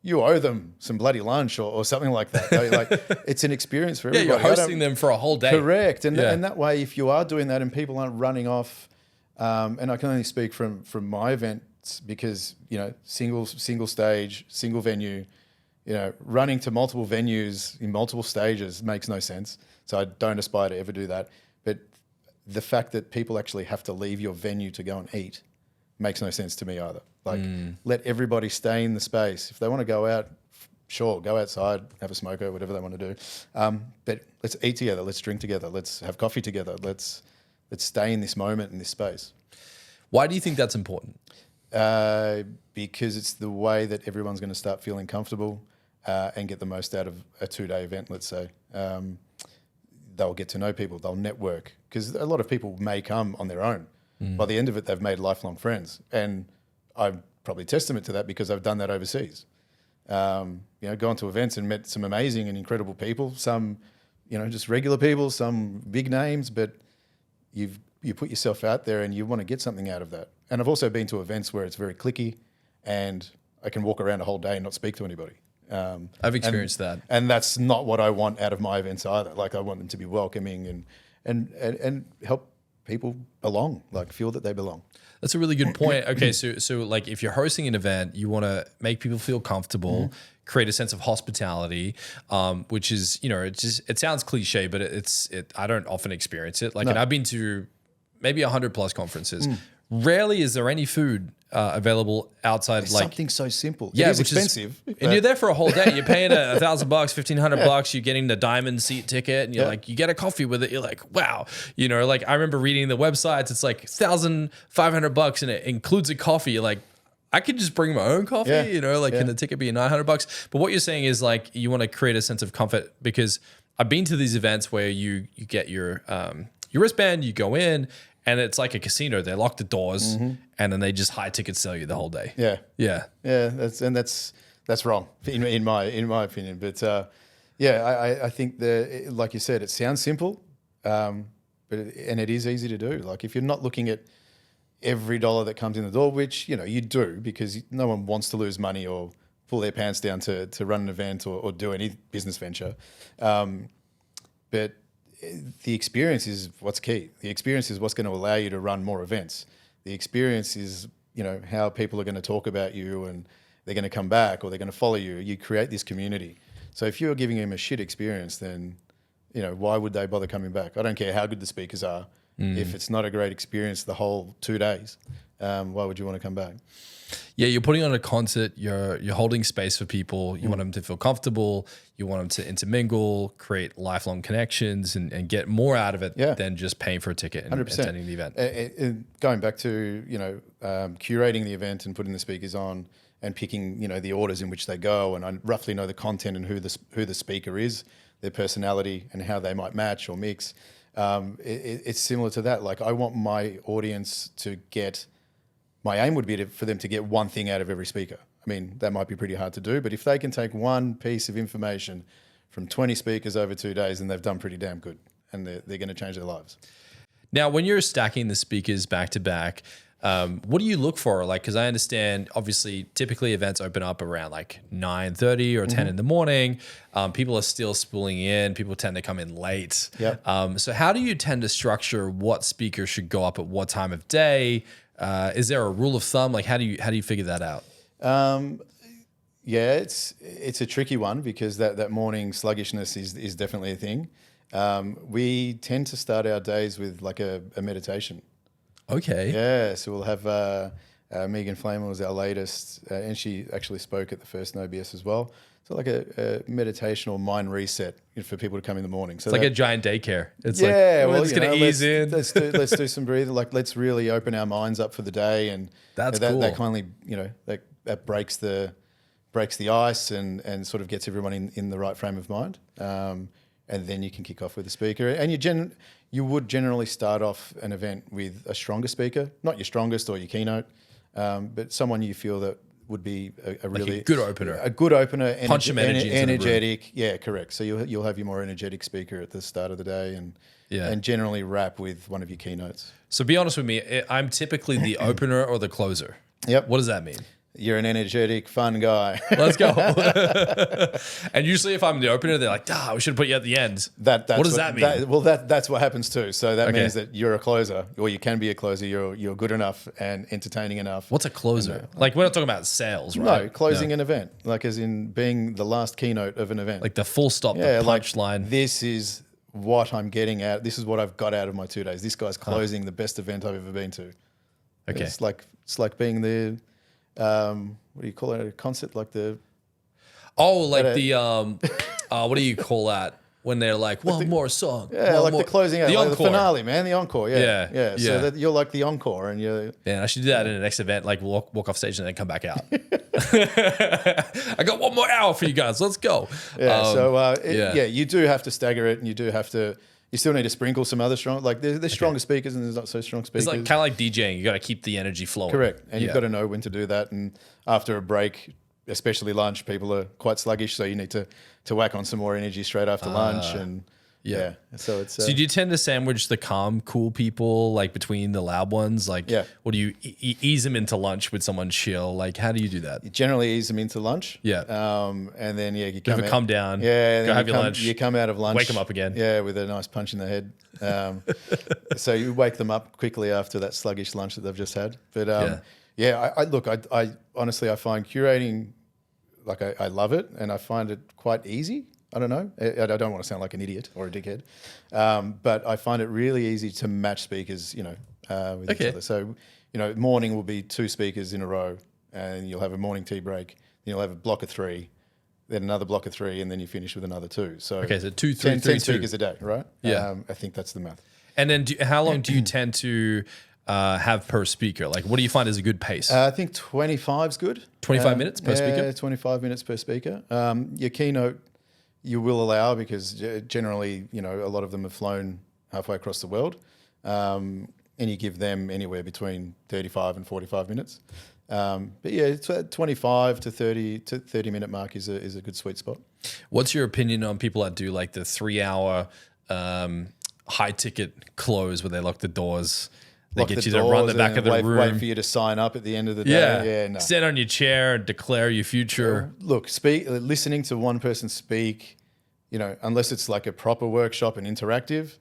you owe them some bloody lunch or something like that. Like, it's an experience for everybody. You're hosting them for a whole day. Correct, and that way, if you are doing that and people aren't running off, and I can only speak from my event, because single stage, single venue, running to multiple venues in multiple stages makes no sense. So I don't aspire to ever do that. But the fact that people actually have to leave your venue to go and eat makes no sense to me either. Like, let everybody stay in the space. If they want to go out, sure, go outside, have a smoker, whatever they want to do. But let's eat together, let's drink together, let's have coffee together, let's stay in this moment, in this space. Why do you think that's important? Because it's the way that everyone's going to start feeling comfortable and get the most out of a 2-day event, let's say. They'll get to know people, they'll network, because a lot of people may come on their own. By the end of it, they've made lifelong friends. And I'm probably testament to that, because I've done that overseas. Gone to events and met some amazing and incredible people, some, just regular people, some big names, but you put yourself out there and you want to get something out of that. And I've also been to events where it's very cliquey and I can walk around a whole day and not speak to anybody. I've experienced that. And that's not what I want out of my events either. Like, I want them to be welcoming and help people belong, like feel that they belong. That's a really good point. Okay, so like, if you're hosting an event, you want to make people feel comfortable, create a sense of hospitality, which is, it sounds cliche, but I don't often experience it. Like, and I've been to maybe 100+ conferences. Rarely is there any food available outside. It's like something so simple. Yeah, it is expensive. And you're there for a whole day. You're paying $1,000, $1,500. You're getting the diamond seat ticket, and you're like, you get a coffee with it. You're like, wow. Like, I remember reading the websites. It's like $1,500, and it includes a coffee. You're like, I could just bring my own coffee. Can the ticket be $900? But what you're saying is, like, you want to create a sense of comfort, because I've been to these events where you get your wristband, you go in, and it's like a casino. They lock the doors, and then they just high ticket sell you the whole day. Yeah. That's wrong in my opinion. But I think like you said, it sounds simple, but it is easy to do. Like, if you're not looking at every dollar that comes in the door, which you do, because no one wants to lose money or pull their pants down to run an event or do any business venture, but the experience is what's key. The experience is what's going to allow you to run more events. The experience is, how people are going to talk about you and they're going to come back or they're going to follow you. You create this community. So if you're giving them a shit experience, then, why would they bother coming back? I don't care how good the speakers are. If it's not a great experience the whole 2 days, why would you want to come back? Yeah, you're putting on a concert. You're holding space for people. You want them to feel comfortable. You want them to intermingle, create lifelong connections, and get more out of it than just paying for a ticket and 100%. attending the event. Going back to curating the event and putting the speakers on and picking the orders in which they go, and I roughly know the content and who the speaker is, their personality, and how they might match or mix. It's similar to that. Like I want my audience to get. My aim would be for them to get one thing out of every speaker. I mean, that might be pretty hard to do, but if they can take one piece of information from 20 speakers over 2 days, then they've done pretty damn good, and they're going to change their lives. Now, when you're stacking the speakers back to back, what do you look for? Like, because I understand, obviously, typically events open up around like 9:30 or 10 in the morning. People are still spooling in. People tend to come in late. Yep. So how do you tend to structure what speakers should go up at what time of day? Is there a rule of thumb? Like, how do you figure that out? Yeah, it's a tricky one because that morning sluggishness is definitely a thing. We tend to start our days with like a meditation. Okay. Yeah, so we'll have Megan Flamer was our latest, and she actually spoke at the first No BS as well. So like a meditation or mind reset for people to come in the morning. So it's like a giant daycare. It's it's going to ease in. Let's do some breathing. Like let's really open our minds up for the day, and that's that, cool. That kindly that breaks the ice and sort of gets everyone in the right frame of mind. And then you can kick off with the speaker. And you would generally start off an event with a stronger speaker, not your strongest or your keynote, but someone you feel that would be a really good opener. A good opener. Punch some energy into the room. Energetic. Yeah, correct. So you'll have your more energetic speaker at the start of the day and generally wrap with one of your keynotes. So be honest with me, I'm typically the opener or the closer. Yep. What does that mean? You're an energetic, fun guy. Let's go. And usually if I'm the opener, they're like, we should put you at the end. What does that mean? That's what happens too. So that means that you're a closer, or you can be a closer. You're good enough and entertaining enough. What's a closer? Like, we're not talking about sales, right? No, closing an event. Like as in being the last keynote of an event. Like the full stop, the punchline. This is what I'm getting at. This is what I've got out of my 2 days. This guy's closing the best event I've ever been to. Okay. It's like being the... what do you call it? A concert like the... Oh, like the... what do you call that? When they're like, one more song. Yeah, like the closing out. The like encore. the finale, man. The encore, yeah. So that you're like the encore and you're... Yeah, I should do that in the next event, like walk off stage and then come back out. I got 1 more hour for you guys. Let's go. Yeah, you do have to stagger it and you do have to... You still need to sprinkle some other strong, like there's stronger speakers and there's not so strong speakers. It's like kind of like DJing. You got to keep the energy flowing. Correct, and you've got to know when to do that. And after a break, especially lunch, people are quite sluggish, so you need to whack on some more energy straight after lunch. And so it's. So do you tend to sandwich the calm, cool people like between the loud ones? Like, or do you ease them into lunch with someone chill? Like, how do you do that? You generally ease them into lunch. Yeah. And then you come down. Yeah. Go have your lunch. You come out of lunch. Wake them up again. Yeah, with a nice punch in the head. So you wake them up quickly after that sluggish lunch that they've just had. But I honestly I find curating, like I love it and I find it quite easy. I don't know. I don't want to sound like an idiot or a dickhead, but I find it really easy to match speakers, with each other. So, morning will be 2 speakers in a row, and you'll have a morning tea break. Then you'll have a block of 3, then another block of 3, and then you finish with another 2. So, so 2, 3, 3, 2 speakers a day, right? Yeah, I think that's the math. And then, how long do you tend to have per speaker? Like, what do you find is a good pace? I think 25 is good. 25 minutes per speaker. Yeah, 25 minutes per speaker. Your keynote. You will allow because generally, a lot of them have flown halfway across the world, and you give them anywhere between 35 and 45 minutes. But yeah, it's 25 to 30 minute mark is a good sweet spot. What's your opinion on people that do like the 3-hour high ticket close where they lock the doors? They get you to run the back of the room. Wait for you to sign up at the end of the day. No. Stand on your chair and declare your future. Look, listening to one person speak, you know, unless it's like a proper workshop and interactive,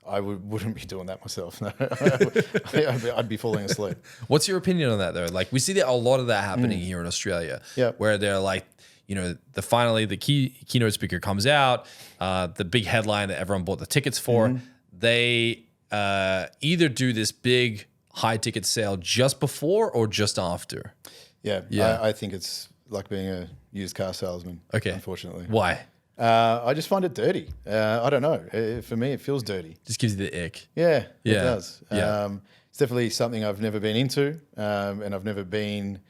I wouldn't be doing that myself. No, I'd be falling asleep. What's your opinion on that though? Like we see that a lot of that happening here in Australia, where they're like, you know, the keynote speaker comes out, the big headline that everyone bought the tickets for. They either do this big high ticket sale just before or just after. Yeah. I think it's like being a used car salesman. Okay. Unfortunately. Why? I just find it dirty. I don't know. For me, it feels dirty. Just gives you the ick. Yeah, it does. Yeah. It's definitely something I've never been into, and I've never been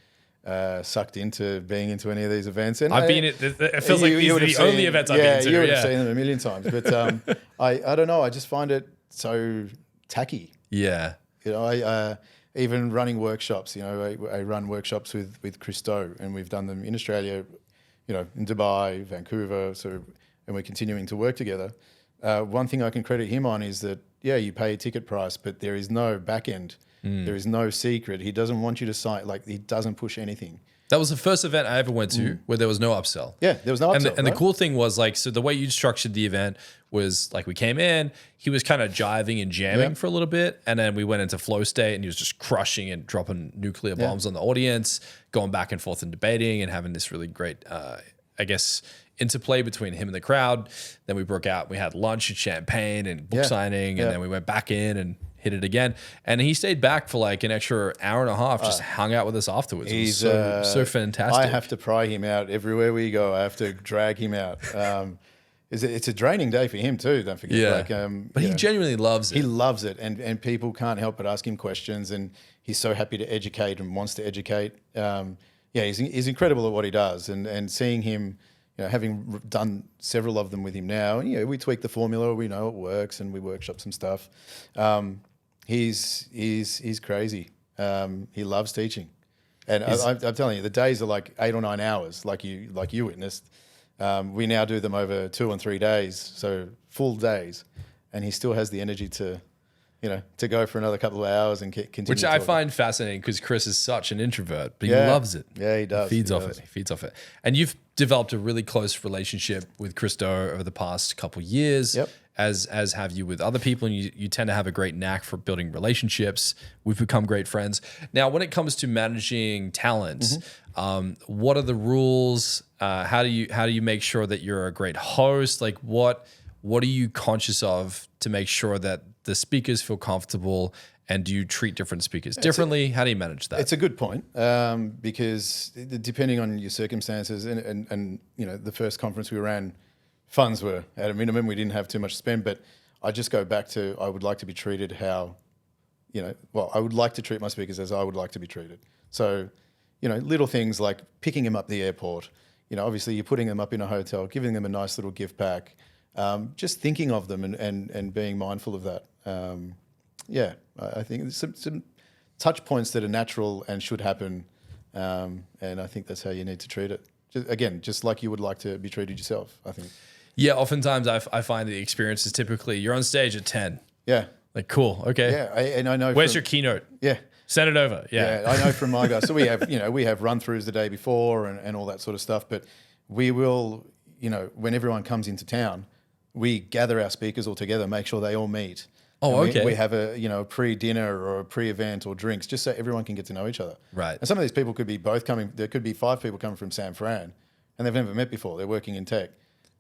sucked into being into any of these events. And I've been. It feels like these are the only events I've been to. You would have seen them a million times. But I don't know. I just find it so tacky. Yeah. You know, I even running workshops. You know, I run workshops with Christo, and we've done them in Australia. You know, in Dubai, Vancouver, and we're continuing to work together. One thing I can credit him on is that, you pay a ticket price, but there is no back end. There is no secret. He doesn't want you to sign, like he doesn't push anything. That was the first event I ever went to where there was no upsell. Yeah, there was no upsell. And the cool thing was like, so the way you structured the event was like we came in, he was kind of jiving and jamming for a little bit. And then we went into flow state and he was just crushing and dropping nuclear bombs on the audience, going back and forth and debating and having this really great, I guess, interplay between him and the crowd. Then we broke out, we had lunch and champagne and book signing. And then we went back in and hit it again. And he stayed back for like an extra hour and a half, just hung out with us afterwards. He's it was so fantastic. I have to pry him out everywhere we go. I have to drag him out. It's a draining day for him too, don't forget. Yeah. Like, but he genuinely loves it. He loves it. And people can't help but ask him questions. And he's so happy to educate and wants to educate. He's incredible at what he does. And seeing him, you know, having done several of them with him now, and we tweak the formula, we know it works, and we workshop some stuff. He's crazy. He loves teaching, and I'm telling you, the days are like 8 or 9 hours, like you witnessed. We now do them over 2 and 3 days, so full days, and he still has the energy to go for another couple of hours and continue. Which I find fascinating because Chris is such an introvert, but he loves it. Yeah, he does. He feeds off it. And you've developed a really close relationship with Christo over the past couple years, as have you with other people, and you tend to have a great knack for building relationships. We've become great friends. Now, when it comes to managing talent, what are the rules? How do you make sure that you're a great host? Like what are you conscious of to make sure that the speakers feel comfortable, and do you treat different speakers differently? How do you manage that? It's a good point, because depending on your circumstances and the first conference we ran, funds were at a minimum. We didn't have too much to spend, but I just go back to I would like to be treated I would like to treat my speakers as I would like to be treated. So, little things like picking them up at the airport. Obviously you're putting them up in a hotel, giving them a nice little gift pack. Just thinking of them and being mindful of that. I think there's some touch points that are natural and should happen, and I think that's how you need to treat it. Just like you would like to be treated yourself, I think. Yeah, oftentimes I find the experience is typically you're on stage at 10. Yeah. Like, cool, okay. Yeah, I know. Where's your keynote? Yeah. Send it over. Yeah. I know from my guys. So we have run-throughs the day before and all that sort of stuff, but we will, when everyone comes into town, we gather our speakers all together, make sure they all meet. Oh, and okay. We have a pre-dinner or a pre-event or drinks, just so everyone can get to know each other. Right. And some of these people could be both coming. There could be 5 people coming from San Fran, and they've never met before. They're working in tech.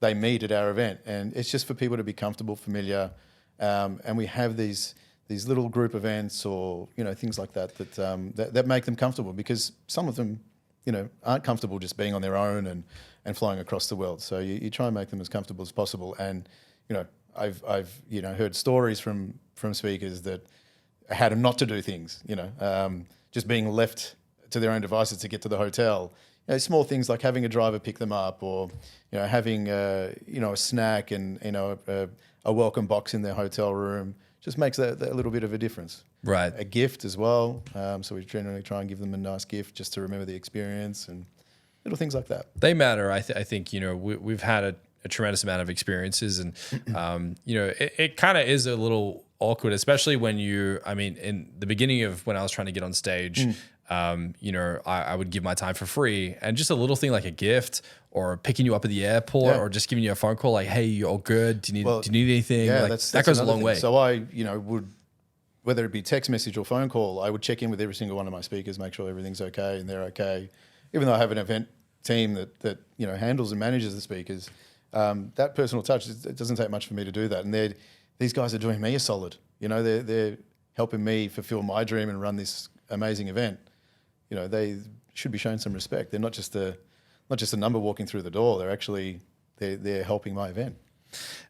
They meet at our event, and it's just for people to be comfortable, familiar, and we have these little group events or things like that make them comfortable, because some of them aren't comfortable just being on their own and flying across the world. So you try and make them as comfortable as possible. And I've heard stories from speakers that how to not to do things. Just being left to their own devices to get to the hotel. Small things like having a driver pick them up, or having a snack and a welcome box in their hotel room. Just makes that little bit of a difference. Right. A gift as well. So we generally try and give them a nice gift just to remember the experience, and little things like that. They matter. I think we've had a tremendous amount of experiences, and it kind of is a little awkward, especially when in the beginning of when I was trying to get on stage, I would give my time for free, and just a little thing like a gift or picking you up at the airport or just giving you a phone call like, hey, you're all good. Do you need anything? Yeah, like, that's that goes a long thing. way. So I, would, whether it be text message or phone call, I would check in with every single one of my speakers, make sure everything's okay and they're okay. Even though I have an event team that handles and manages the speakers, that personal touch, it doesn't take much for me to do that. And these guys are doing me a solid. They're helping me fulfill my dream and run this amazing event. They should be shown some respect. They're not just a number walking through the door. They're actually they're helping my event.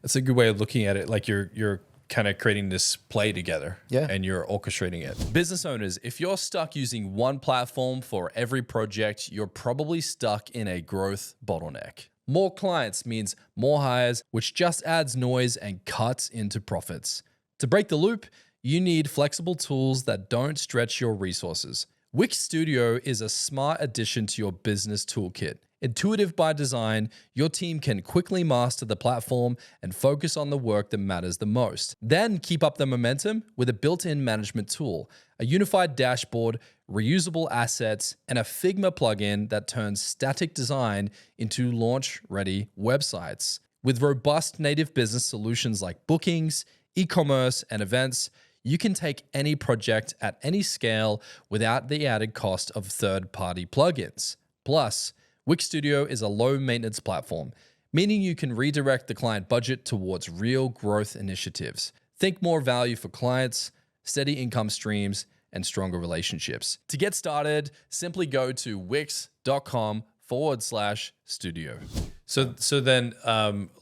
That's a good way of looking at it. Like you're kind of creating this play together, and you're orchestrating it. Business owners, if you're stuck using one platform for every project, you're probably stuck in a growth bottleneck. More clients means more hires, which just adds noise and cuts into profits. To break the loop, you need flexible tools that don't stretch your resources. Wix Studio is a smart addition to your business toolkit. Intuitive by design, your team can quickly master the platform and focus on the work that matters the most. Then keep up the momentum with a built-in management tool, a unified dashboard, reusable assets, and a Figma plugin that turns static design into launch-ready websites. With robust native business solutions like bookings, e-commerce, and events, you can take any project at any scale without the added cost of third-party plugins. Plus, Wix Studio is a low-maintenance platform, meaning you can redirect the client budget towards real growth initiatives. Think more value for clients, steady income streams, and stronger relationships. To get started, simply go to wix.com/studio. So then,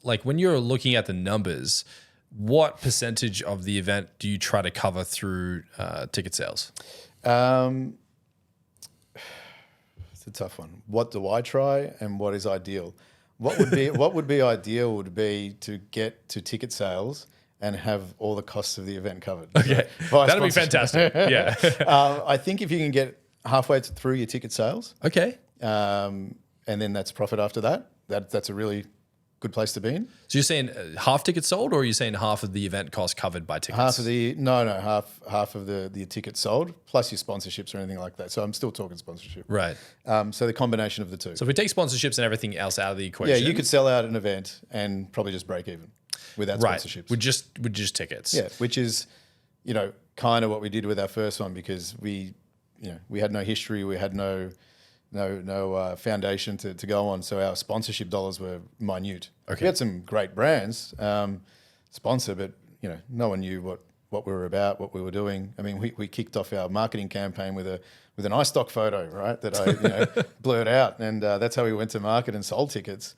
like when you're looking at the numbers, what percentage of the event do you try to cover through ticket sales? It's a tough one. What do I try and what is ideal? What would be ideal would be to get to ticket sales and have all the costs of the event covered. Okay, So, that'll be fantastic. Yeah. I think if you can get halfway through your ticket sales, Okay. and then that's profit after that, that's a really good place to be in. So you're saying half tickets sold, or are you saying half of the event cost covered by tickets? Half of the tickets sold plus your sponsorships or anything like that. So I'm still talking sponsorship. Right. So the combination of the two. So if we take sponsorships and everything else out of the equation, Yeah, you could sell out an event and probably just break even without sponsorships. with just tickets. Yeah, which is, kind of what we did with our first one because we had no history, we had no foundation to go on, so our sponsorship dollars were minute. Okay. We had some great brands sponsor, but no one knew what we were about, what we were doing. I mean, we kicked off our marketing campaign with an iStock photo, right? That I blurred out, and that's how we went to market and sold tickets.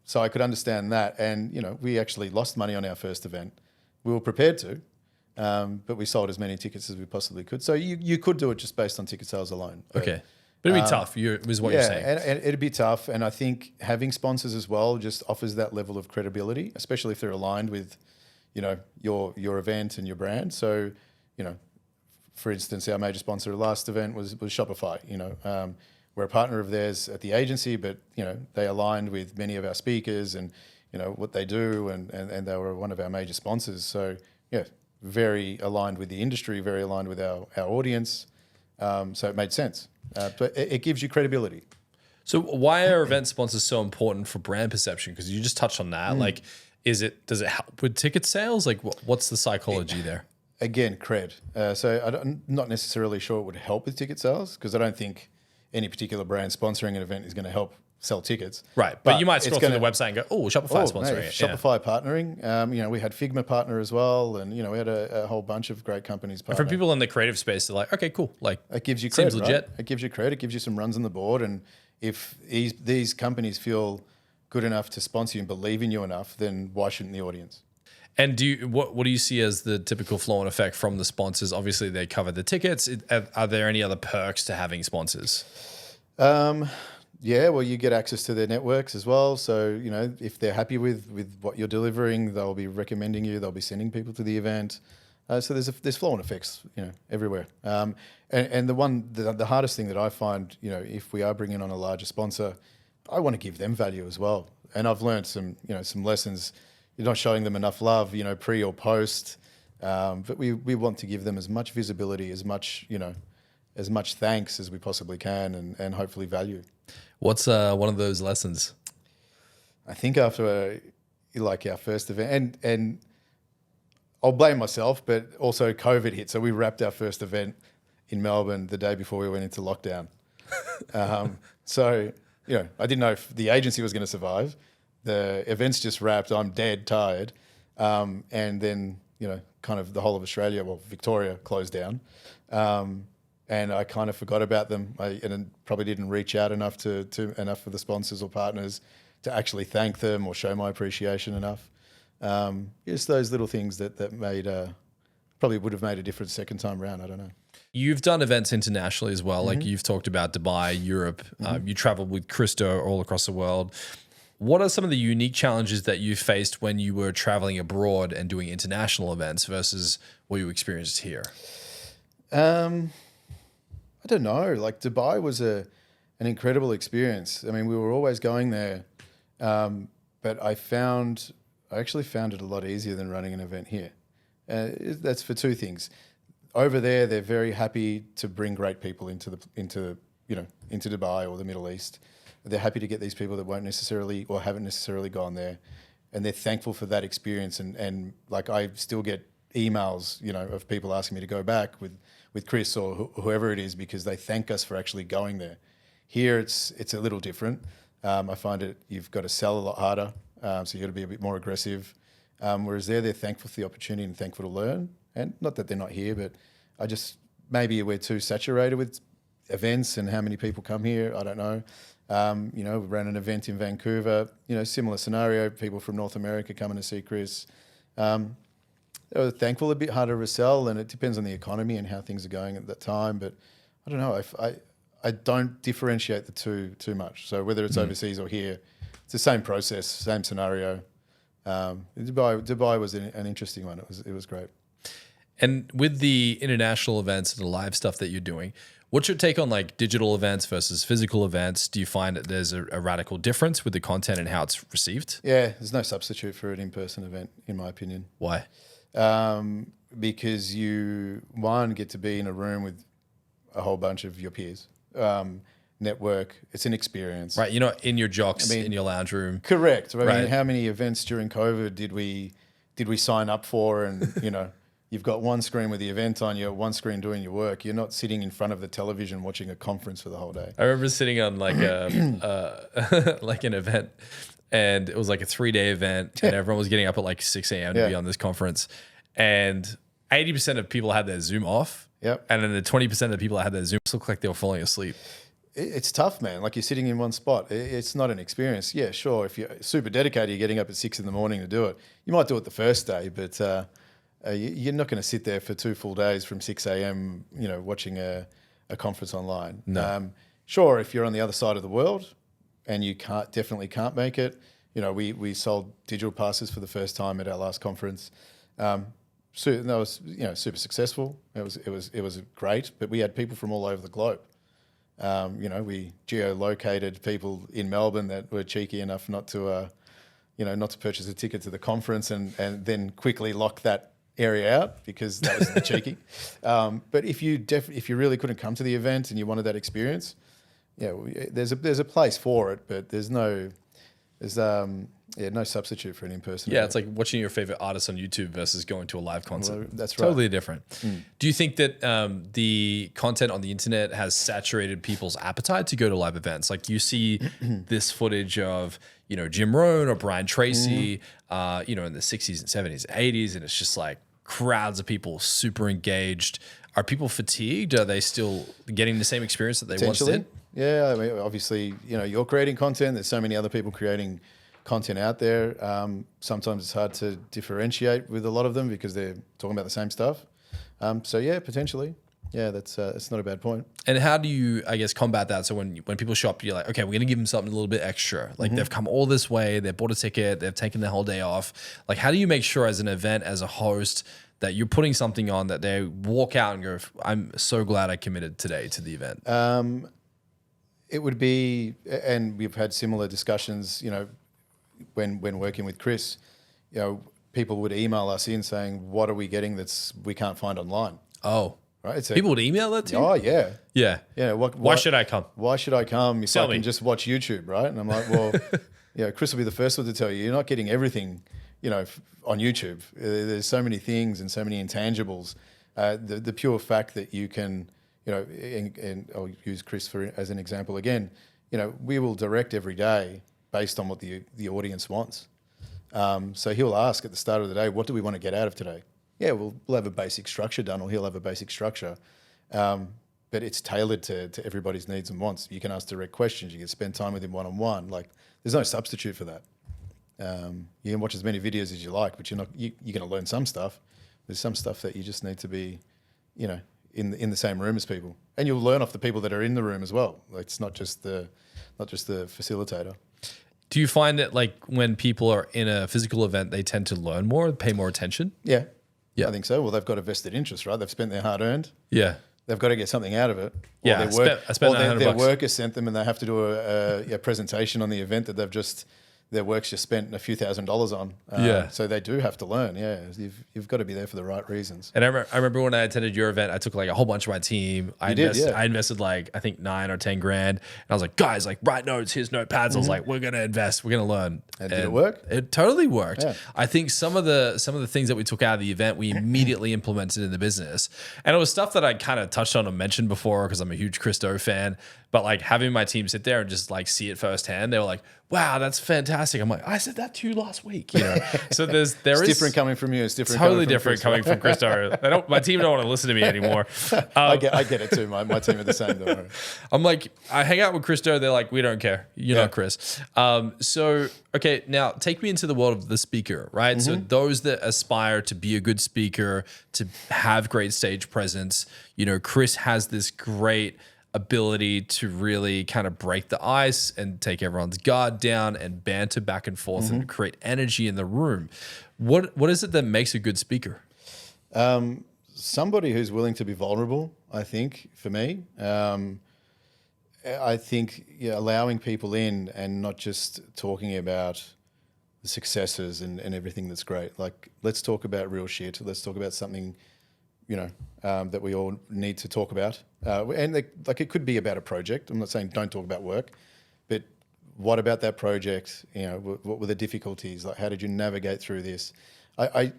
So I could understand that, and we actually lost money on our first event. We were prepared to, but we sold as many tickets as we possibly could. So you could do it just based on ticket sales alone. Okay. But it'd be tough, is what you're saying. And it'd be tough. And I think having sponsors as well just offers that level of credibility, especially if they're aligned with, your event and your brand. So, for instance, our major sponsor at last event was Shopify. We're a partner of theirs at the agency, but, they aligned with many of our speakers and, what they do, and they were one of our major sponsors. So, yeah, very aligned with the industry, very aligned with our audience. So it made sense. But it gives you credibility. So why are event sponsors so important for brand perception? Because you just touched on that. Like, does it help with ticket sales? Like, what's the psychology there? Again, cred. So I'm not necessarily sure it would help with ticket sales because I don't think any particular brand sponsoring an event is going to help sell tickets. Right. But you might scroll through the website and go, oh, Shopify sponsoring it. Shopify partnering. We had Figma partner as well. And, we had a whole bunch of great companies partnering. And for people in the creative space, they're like, okay, cool. Like, it gives you credit, seems legit. Right? It gives you credit. It gives you some runs on the board. And if these companies feel good enough to sponsor you and believe in you enough, then why shouldn't the audience? And what do you see as the typical flow and effect from the sponsors? Obviously, they cover the tickets. Are there any other perks to having sponsors? Yeah, well, you get access to their networks as well. So, if they're happy with what you're delivering, they'll be recommending you. They'll be sending people to the event. So there's flow and effects, everywhere. And the hardest thing that I find, if we are bringing on a larger sponsor, I want to give them value as well. And I've learned some lessons. You're not showing them enough love, pre or post. But we want to give them as much visibility, as much thanks as we possibly can, and hopefully value. What's one of those lessons? I think after our first event, and I'll blame myself, but also COVID hit. So we wrapped our first event in Melbourne the day before we went into lockdown. So, I didn't know if the agency was going to survive. The event's just wrapped. I'm dead tired. And then, kind of the whole of Australia, well, Victoria closed down. And I kind of forgot about them. And probably didn't reach out enough to enough for the sponsors or partners to actually thank them or show my appreciation enough. Just those little things that made probably would have made a difference second time around. I don't know. You've done events internationally as well. Like you've talked about Dubai, Europe. You traveled with Christo all across the world. What are some of the unique challenges that you faced when you were traveling abroad and doing international events versus what you experienced here? I don't know. Like Dubai was an incredible experience. I mean, we were always going there, but I actually found it a lot easier than running an event here. That's for two things. Over there, they're very happy to bring great people into Dubai or the Middle East. They're happy to get these people that won't necessarily or haven't necessarily gone there, and they're thankful for that experience. And like I still get emails, of people asking me to go back with Chris or whoever it is because they thank us for actually going there. Here, it's a little different. I find you've got to sell a lot harder, so you've got to be a bit more aggressive. Whereas there, they're thankful for the opportunity and thankful to learn. And not that they're not here, but maybe we're too saturated with events and how many people come here. I don't know. We ran an event in Vancouver, similar scenario, people from North America coming to see Chris. They were thankful, a bit harder to sell, and it depends on the economy and how things are going at that time. But I don't know. I don't differentiate the two too much. So whether it's overseas or here, it's the same process, same scenario. Dubai was an interesting one. It was great. And with the international events and the live stuff that you're doing, what's your take on like digital events versus physical events? Do you find that there's a radical difference with the content and how it's received? Yeah, there's no substitute for an in-person event, in my opinion. Why? Because you, get to be in a room with a whole bunch of your peers. Network, it's an experience. Right, you're not in your jocks in your lounge room. Correct. I mean, how many events during COVID did we sign up for? And, you've got one screen with the event on, you're one screen doing your work. You're not sitting in front of the television watching a conference for the whole day. I remember sitting on like like an event, and it was like a 3-day event, and everyone was getting up at like 6 a.m. to be on this conference, and 80% of people had their Zoom off. Yep. And then the 20% of the people that had their Zoom looked like they were falling asleep. It's tough, man. Like you're sitting in one spot. It's not an experience. Yeah, sure. If you're super dedicated, you're getting up at 6 a.m. to do it. You might do it the first day, but you're not going to sit there for 2 full days from 6 a.m. Watching a conference online. No. Sure, if you're on the other side of the world and you definitely can't make it. We sold digital passes for the first time at our last conference. So that was super successful. It was great, but we had people from all over the globe. We geolocated people in Melbourne that were cheeky enough not to purchase a ticket to the conference and then quickly lock that area out because that was the cheeky. But if you really couldn't come to the event and you wanted that experience, there's a place for it, but there's no substitute for an in-person event. It's like watching your favorite artist on YouTube versus going to a live concert. Well, that's right. Totally different. Do you think that the content on the internet has saturated people's appetite to go to live events? Like you see this footage of, Jim Rohn or Brian Tracy, in the 60s and 70s, 80s, and it's just like crowds of people super engaged. Are people fatigued? Are they still getting the same experience that they once did? Yeah, I mean, obviously, you're creating content. There's so many other people creating content out there. Sometimes it's hard to differentiate with a lot of them because they're talking about the same stuff. So yeah, potentially. Yeah, that's not a bad point. And how do you, I guess, combat that? So when people shop, you're like, okay, we're going to give them something a little bit extra. Like they've come all this way, they've bought a ticket, they've taken the whole day off. Like how do you make sure as an event, as a host, that you're putting something on that they walk out and go, I'm so glad I committed today to the event? It would be, and we've had similar discussions, when working with Chris, people would email us in saying, what are we getting we can't find online? Oh, Right? people would email that to you? Oh, yeah. Yeah. Yeah. Why should I come? Why should I come if Tell I can me. just watch YouTube, right? And I'm like, well, Chris will be the first one to tell you, you're not getting everything, on YouTube. There's so many things and so many intangibles. The pure fact that you can, and I'll use Chris as an example again, we will direct every day based on what the audience wants. So he'll ask at the start of the day, what do we want to get out of today? Yeah, we'll have a basic structure done, or he'll have a basic structure. But it's tailored to everybody's needs and wants. You can ask direct questions. You can spend time with him one-on-one. Like, there's no substitute for that. You can watch as many videos as you like, but you're going to learn some stuff. There's some stuff that you just need to be, in the same room as people, and you'll learn off the people that are in the room as well. Like, it's not just the facilitator. Do you find that like when people are in a physical event, they tend to learn more, pay more attention? Yeah. Yeah. I think so. Well, they've got a vested interest, right? They've spent their hard-earned. Yeah. They've got to get something out of it. Yeah, I spent their $900. work has sent them, and they have to do a presentation on the event that their work's just spent a few $1,000s on. So they do have to learn. Yeah, you've got to be there for the right reasons. And I remember when I attended your event, I took like a whole bunch of my team. I invested like, I think 9 or 10 grand. And I was like, guys, like write notes, here's notepads. I was like, we're going to invest, we're going to learn. And did it work? It totally worked. Yeah. I think some of the things that we took out of the event, we immediately implemented in the business. And it was stuff that I kind of touched on and mentioned before because I'm a huge Christo fan. But like having my team sit there and just like see it firsthand, they were like, wow, that's fantastic. I'm like, I said that to you last week. So there is different coming from you. It's different. Totally different coming from Christo. My team don't want to listen to me anymore. I get it too. My team are the same. Don't worry. I'm like, I hang out with Christo. They're like, we don't care. You're not Chris. So, okay, now take me into the world of the speaker, right? So those that aspire to be a good speaker, to have great stage presence, Chris has this great ability to really kind of break the ice and take everyone's guard down and banter back and forth and create energy in the room. What is it that makes a good speaker? Somebody who's willing to be vulnerable, I think, for me. I think allowing people in and not just talking about the successes and everything that's great. Like, let's talk about real shit. Let's talk about something, that we all need to talk about. And it could be about a project. I'm not saying don't talk about work, but what about that project? What were the difficulties? Like, how did you navigate through this? I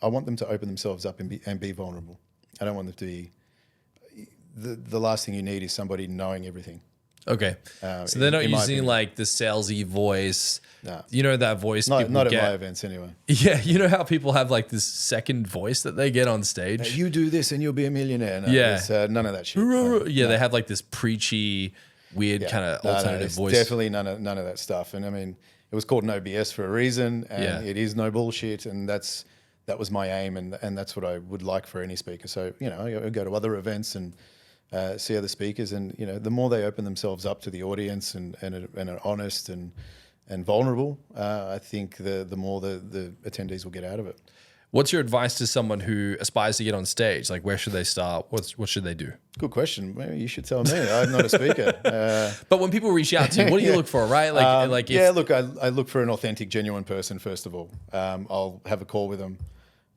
want them to open themselves up and be vulnerable. I don't want them to be. The last thing you need is somebody knowing everything. Okay, so they're not using like the salesy voice. No. That voice. Not at get. my events anyway. Yeah, how people have like this second voice that they get on stage. You do this and you'll be a millionaire. No, none of that shit. They have like this preachy, weird kind of alternative voice. Definitely none of that stuff. And I mean, it was called no BS for a reason, and it is no bullshit, and that was my aim, and that's what I would like for any speaker. So I go to other events and see other speakers, and the more they open themselves up to the audience and are honest and vulnerable, I think the more the attendees will get out of it. What's your advice to someone who aspires to get on stage? Like, where should they start? What should they do? Good question. Well, you should tell me. I'm not a speaker. But when people reach out to you, what do you look for, right? I look for an authentic, genuine person first of all. I'll have a call with them.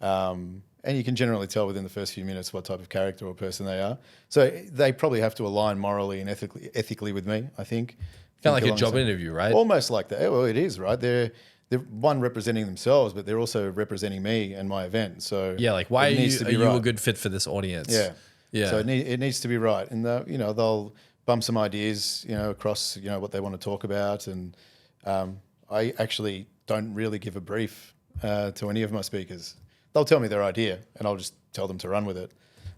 And you can generally tell within the first few minutes what type of character or person they are. So they probably have to align morally and ethically with me, I think. Kind of like a job interview, right? Almost like that. Well, it is, right? They're one representing themselves, but they're also representing me and my event. So yeah, like why are you a good fit for this audience? Yeah. So it needs to be right, and they'll bump some ideas, across what they want to talk about, and I actually don't really give a brief to any of my speakers. They'll tell me their idea, and I'll just tell them to run with it.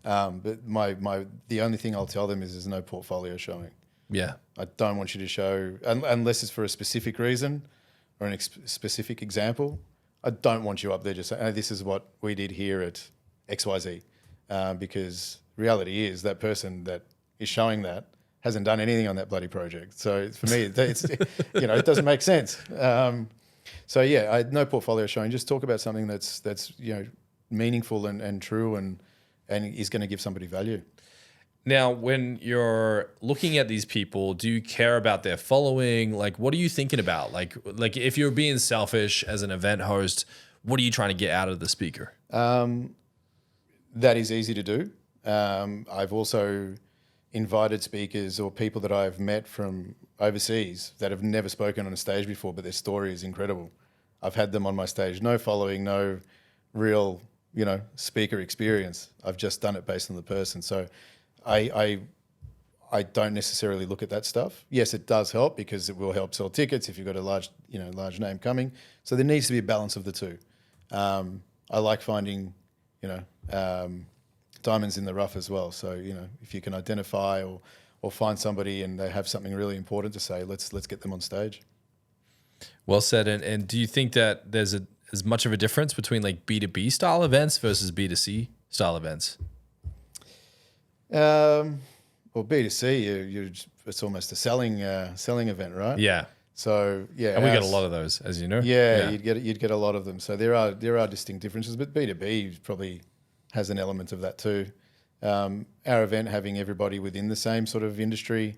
But the only thing I'll tell them is there's no portfolio showing. Yeah, I don't want you to show unless it's for a specific reason or a specific example. I don't want you up there just saying, "Oh, this is what we did here at XYZ," because reality is that person that is showing that hasn't done anything on that bloody project. So for me, it's it doesn't make sense. So yeah, no portfolio showing. Just talk about something that's meaningful and true and is going to give somebody value. Now, when you're looking at these people, do you care about their following? Like, what are you thinking about? Like if you're being selfish as an event host, what are you trying to get out of the speaker? That is easy to do. I've also invited speakers or people that I've met from overseas that have never spoken on a stage before, but their story is incredible. I've had them on my stage, no following, no real, speaker experience. I've just done it based on the person. So I don't necessarily look at that stuff. Yes, it does help because it will help sell tickets if you've got a large name coming. So there needs to be a balance of the two. I like finding, diamonds in the rough as well. So, if you can identify or find somebody and they have something really important to say, let's get them on stage. Well said. And do you think that there's as much of a difference between like B2B style events versus B2C style events? Well, B2C, it's almost a selling event, right? Yeah. So yeah, and we get a lot of those, as you know. Yeah, you'd get a lot of them. So there are distinct differences, but B2B probably has an element of that too. Our event having everybody within the same sort of industry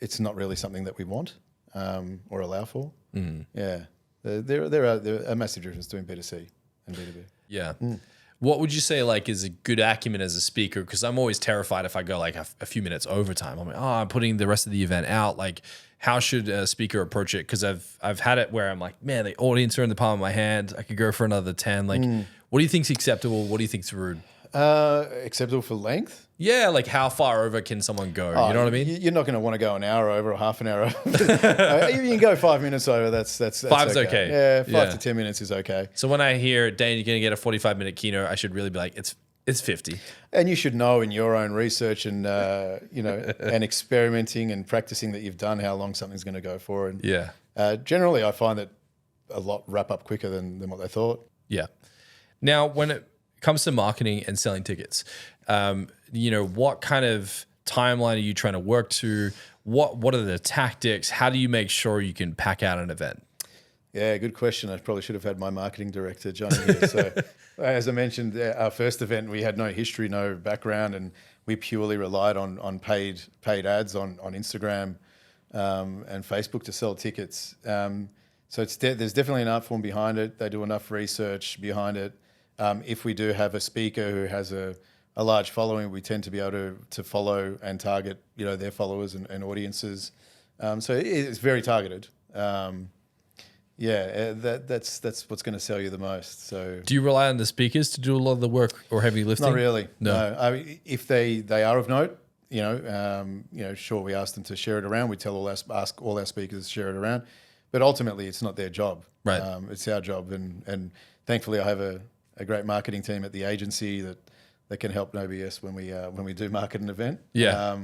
it's not really something that we want or allow for. Mm. Yeah, there are a massive difference between B2C and B2B. Yeah. Mm. What would you say like is a good acumen as a speaker? Because I'm always terrified if I go like a few minutes overtime. I'm like, I'm putting the rest of the event out. Like, how should a speaker approach it? Because I've had it where I'm like, man, the audience are in the palm of my hand. I could go for another 10. Like, what do you think's acceptable? What do you think's rude? Acceptable for length? Yeah, like how far over can someone go? You know what I mean? You're not going to want to go an hour over or half an hour over. You can go 5 minutes over. That's Five's okay. Yeah, 5 to 10 minutes is okay. So when I hear, Dane, you're going to get a 45-minute keynote, I should really be like, it's 50. And you should know in your own research and and experimenting and practicing that you've done how long something's going to go for. And generally, I find that a lot wrap up quicker than what they thought. Yeah. Now, when it comes to marketing and selling tickets, what kind of timeline are you trying to work to? What are the tactics? How do you make sure you can pack out an event? Yeah, good question. I probably should have had my marketing director, Johnny, here. So as I mentioned, our first event, we had no history, no background, and we purely relied on paid ads on Instagram and Facebook to sell tickets. So there's definitely an art form behind it. They do enough research behind it. If we do have a speaker who has a large following, we tend to be able to follow and target their followers and audiences. So it's very targeted. That's what's going to sell you the most. So do you rely on the speakers to do a lot of the work or heavy lifting? Not really. No. I mean, if they are of note, sure, we ask them to share it around. We ask all our speakers to share it around, but ultimately it's not their job. Right. It's our job, and thankfully I have a great marketing team at the agency that can help OBS when we do market an event. Yeah.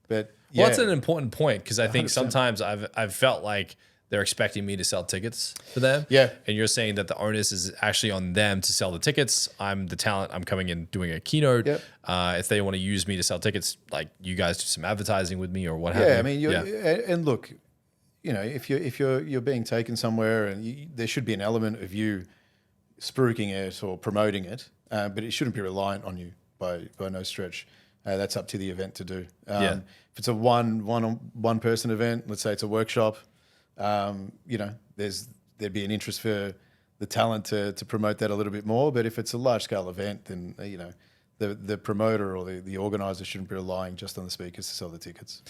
But well, that's an important point because I think 100%. Sometimes I've felt like they're expecting me to sell tickets for them. Yeah. And you're saying that the onus is actually on them to sell the tickets. I'm the talent. I'm coming in doing a keynote. Yep. If they want to use me to sell tickets, like you guys do some advertising with me or what have you. Yeah, I mean, and look, if you're being taken somewhere, and there should be an element of you spruiking it or promoting it, but it shouldn't be reliant on you by no stretch. That's up to the event to do. If it's a one person event, let's say it's a workshop, there'd be an interest for the talent to promote that a little bit more. But if it's a large scale event, then the promoter or the organizer shouldn't be relying just on the speakers to sell the tickets.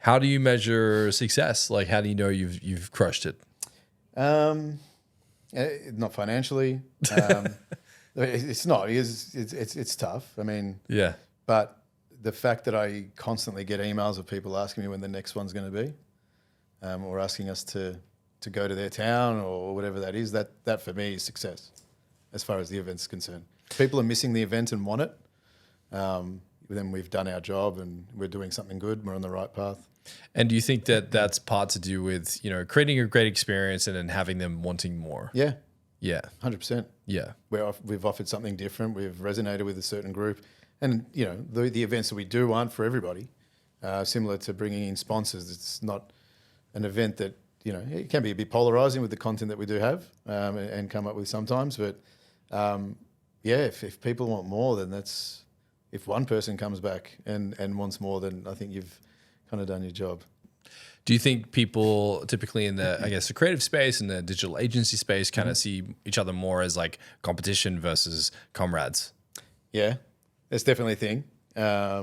How do you measure success? Like, how do you know you've crushed it? Not financially. It's not because it's tough. I mean, yeah. But the fact that I constantly get emails of people asking me when the next one's going to be, or asking us to go to their town or whatever that is, that for me is success as far as the event's concerned. If people are missing the event and want it, then we've done our job and we're doing something good. We're on the right path. And do you think that that's part to do with, creating a great experience and then having them wanting more? Yeah. Yeah. 100%. Yeah. We've offered something different. We've resonated with a certain group. And, the events that we do aren't for everybody. Similar to bringing in sponsors. It's not an event that, it can be a bit polarizing with the content that we do have and come up with sometimes. But, if people want more, then that's if one person comes back and wants more, then I think you've kind of done your job. Do you think people typically in the, I guess, the creative space and the digital agency space kind of see each other more as like competition versus comrades? Yeah, that's definitely a thing. I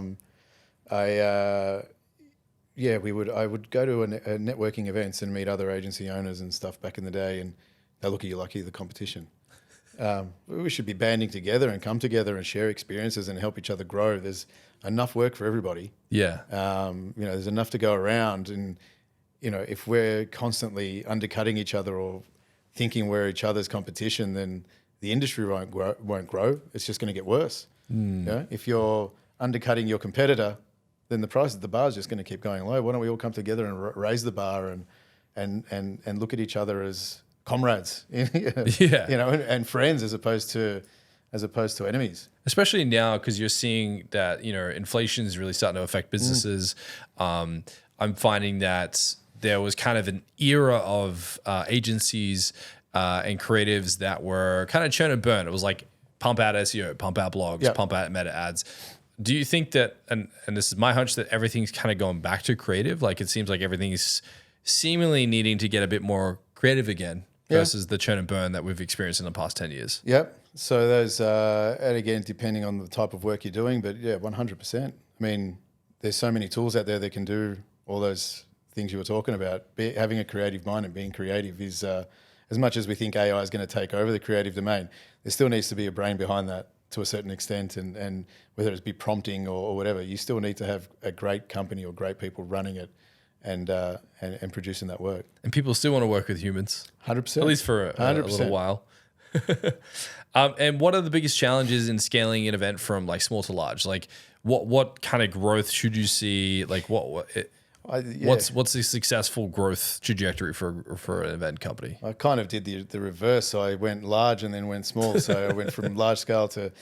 would go to a networking events and meet other agency owners and stuff back in the day, and they look at you like you're the competition. We should be banding together and come together and share experiences and help each other grow. There's enough work for everybody. Yeah. There's enough to go around, and if we're constantly undercutting each other or thinking we're each other's competition, then the industry won't grow. It's just going to get worse. If you're undercutting your competitor, then the price at the bar is just going to keep going low. Why don't we all come together and raise the bar and look at each other as comrades, and friends as opposed to enemies. Especially now, because you're seeing that inflation is really starting to affect businesses. I'm finding that there was kind of an era of agencies and creatives that were kind of churn and burn. It was like pump out SEO, pump out blogs, pump out meta ads. Do you think that, and this is my hunch, that everything's kind of going back to creative? Like it seems like everything's seemingly needing to get a bit more creative again versus the churn and burn that we've experienced in the past 10 years. Yep. So those, and again, depending on the type of work you're doing, but 100%. I mean, there's so many tools out there that can do all those things you were talking about. Having a creative mind and being creative is, as much as we think AI is going to take over the creative domain, there still needs to be a brain behind that to a certain extent, and whether it's be prompting or whatever, you still need to have a great company or great people running it and producing that work. And people still want to work with humans. 100%. At least for a little while. And what are the biggest challenges in scaling an event from like small to large? Like what kind of growth should you see? Like what's the successful growth trajectory for an event company? I kind of did the reverse. So I went large and then went small. So I went from large scale to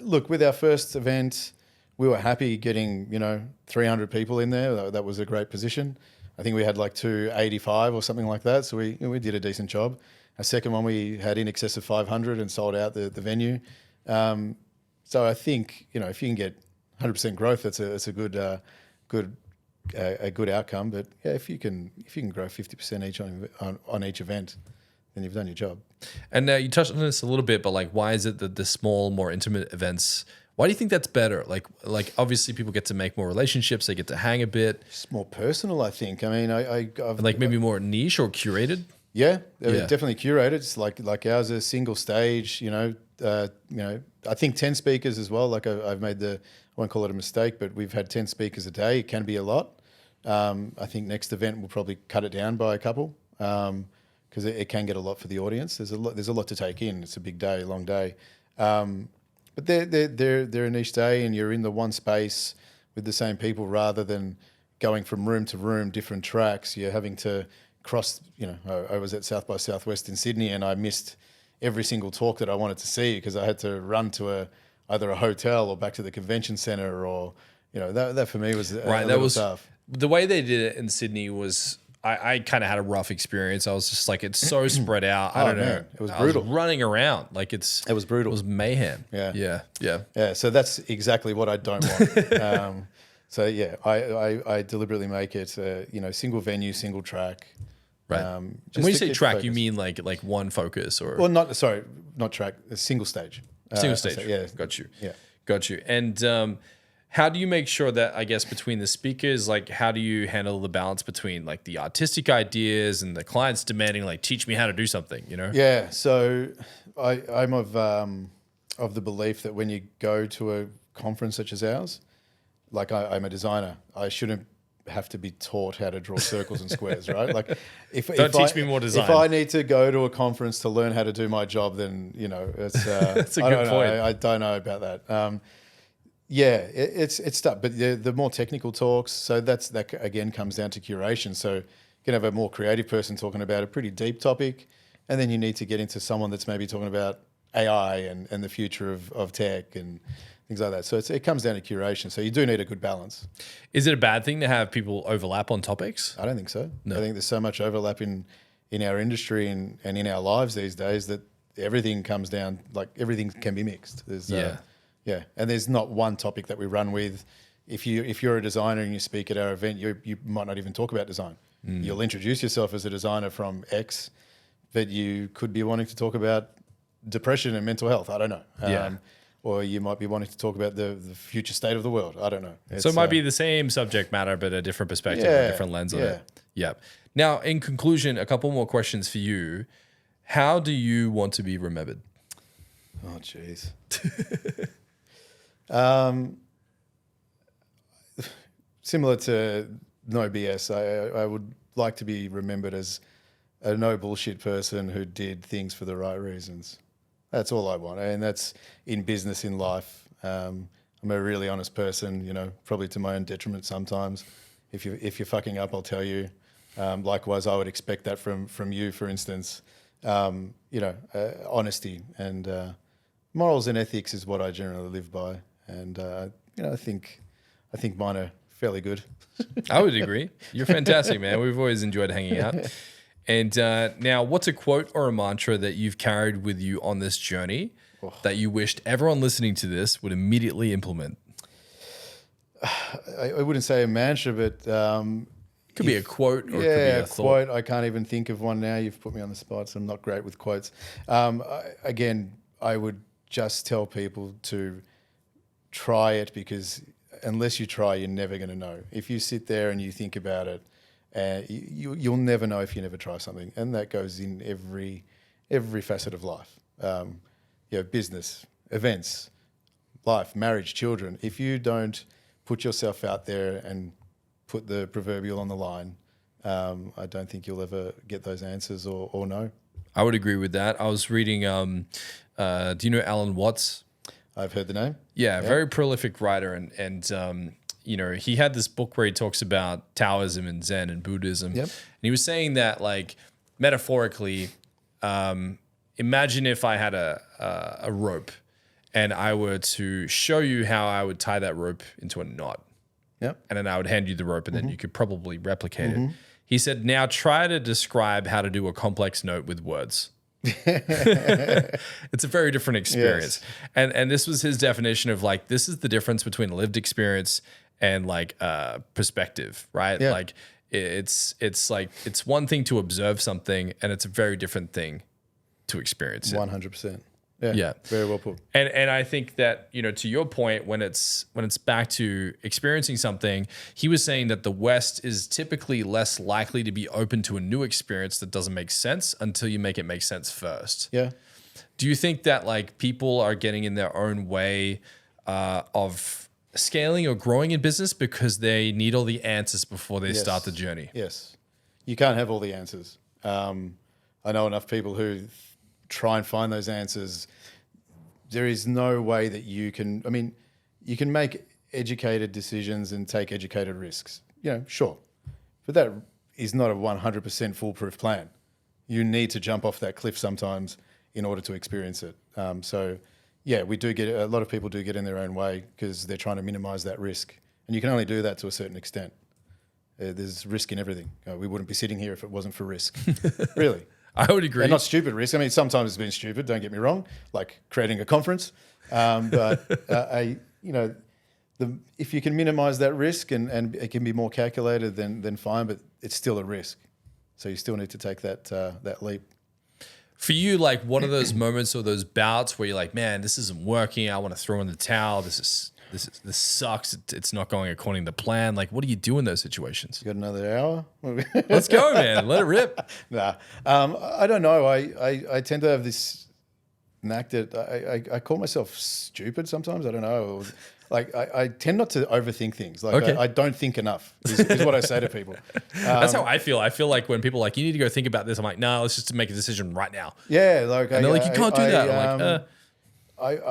look, with our first event, we were happy getting 300 people in there. That was a great position. I think we had like 285 or something like that. So we did a decent job. Our second one, we had in excess of 500 and sold out the venue. So I think if you can get 100% growth, that's a good outcome. But if you can grow 50% each on each event, then you've done your job. And you touched on this a little bit, but like, why is it that the small, more intimate events? Why do you think that's better? Like obviously people get to make more relationships, they get to hang a bit. It's more personal, I think. I mean, I've like maybe more niche or curated. Yeah, definitely curated. It's like ours is a single stage. I think 10 speakers as well. Like I've made I won't call it a mistake, but we've had 10 speakers a day. It can be a lot. I think next event we'll probably cut it down by a couple because it can get a lot for the audience. There's a lot to take in. It's a big day, long day. But they're a niche day, and you're in the one space with the same people rather than going from room to room, different tracks. You're having to cross. I was at South by Southwest in Sydney, and I missed every single talk that I wanted to see because I had to run to either a hotel or back to the convention center, or that for me was right. That was tough. The way they did it in Sydney was. I kind of had a rough experience. I was just like, it's so spread out. I don't know. It was brutal. I was running around like it was brutal. It was mayhem. Yeah. Yeah. So that's exactly what I don't want. So yeah, I deliberately make it single venue, single track. Right. And when you say track, you mean like one focus or? Well, not track. A single stage. Single stage. Yeah. Got you. Yeah. Got you. And how do you make sure that, I guess, between the speakers, like how do you handle the balance between like the artistic ideas and the clients demanding like, teach me how to do something, Yeah. So I'm of the belief that when you go to a conference such as ours, like I'm a designer, I shouldn't have to be taught how to draw circles and squares, right? Like if teach me more design. If I need to go to a conference to learn how to do my job, then it's that's a good point. I don't know about that. It's tough, but the more technical talks, so that again comes down to curation. So you can have a more creative person talking about a pretty deep topic, and then you need to get into someone that's maybe talking about AI and the future of tech and things like that. So it comes down to curation. So you do need a good balance. Is it a bad thing to have people overlap on topics? I don't think so. No. I think there's so much overlap in our industry and in our lives these days that everything comes down, like everything can be mixed. There's Yeah, and there's not one topic that we run with. If you're a designer and you speak at our event, you might not even talk about design. You'll introduce yourself as a designer from X, but you could be wanting to talk about depression and mental health. I don't know. Or you might be wanting to talk about the future state of the world. I don't know. So it might be the same subject matter, but a different perspective, a different lens on it. Yeah. Now, in conclusion, a couple more questions for you. How do you want to be remembered? Oh, jeez. Similar to no BS, I would like to be remembered as a no bullshit person who did things for the right reasons. That's all I want, and that's in business, in life. I'm a really honest person, probably to my own detriment sometimes. If you're fucking up, I'll tell you. Likewise, I would expect that from you, for instance. Honesty and morals and ethics is what I generally live by, and I think mine are fairly good. I would agree. You're fantastic, man. We've always enjoyed hanging out. And now, what's a quote or a mantra that you've carried with you on this journey that you wished everyone listening to this would immediately implement? I wouldn't say a mantra, but could be a quote or it could be a thought. Quote. I can't even think of one now. You've put me on the spot, so I'm not great with quotes. I would just tell people to try it, because unless you try, you're never going to know. If you sit there and you think about it, you'll never know if you never try something, and that goes in every facet of life. Business, events, life, marriage, children. If you don't put yourself out there and put the proverbial on the line, I don't think you'll ever get those answers or know. I would agree with that. I was reading, do you know Alan Watts? I've heard the name. Yeah, very prolific writer. And he had this book where he talks about Taoism and Zen and Buddhism. Yep. And he was saying that, like, metaphorically, imagine if I had a rope and I were to show you how I would tie that rope into a knot. Yep. And then I would hand you the rope, and then you could probably replicate it. He said, now try to describe how to do a complex note with words. It's a very different experience. Yes. And this was his definition of, like, this is the difference between a lived experience and, like, perspective, right? Yeah. Like, it's one thing to observe something, and it's a very different thing to experience it. 100%. Yeah, very well put. And I think that, to your point, when it's back to experiencing something, he was saying that the West is typically less likely to be open to a new experience that doesn't make sense until you make it make sense first. Yeah. Do you think that, like, people are getting in their own way of scaling or growing in business because they need all the answers before they start the journey? Yes. You can't have all the answers. I know enough people who try and find those answers. There is no way that you can make educated decisions and take educated risks. Sure. But that is not a 100% foolproof plan. You need to jump off that cliff sometimes in order to experience it. We do get, a lot of people do get in their own way because they're trying to minimize that risk. And you can only do that to a certain extent. There's risk in everything. We wouldn't be sitting here if it wasn't for risk. Really. I would agree. And not stupid risk. I mean, sometimes it's been stupid, don't get me wrong, like creating a conference. If you can minimize that risk and it can be more calculated, then fine, but it's still a risk. So you still need to take that leap. For you, like, what are those moments or those bouts where you're like, man, this isn't working. I want to throw in the towel. This sucks. It's not going according to plan. Like, what do you do in those situations? You got another hour? Let's go, man. Let it rip. Nah, I don't know. I tend to have this knack that I call myself stupid sometimes. I don't know. Like, I tend not to overthink things. Like, okay. I don't think enough is what I say to people. That's how I feel. I feel like when people are like, you need to go think about this, I'm like, no, let's just make a decision right now. Yeah. Like, and they're like, you can't do that. I'm like,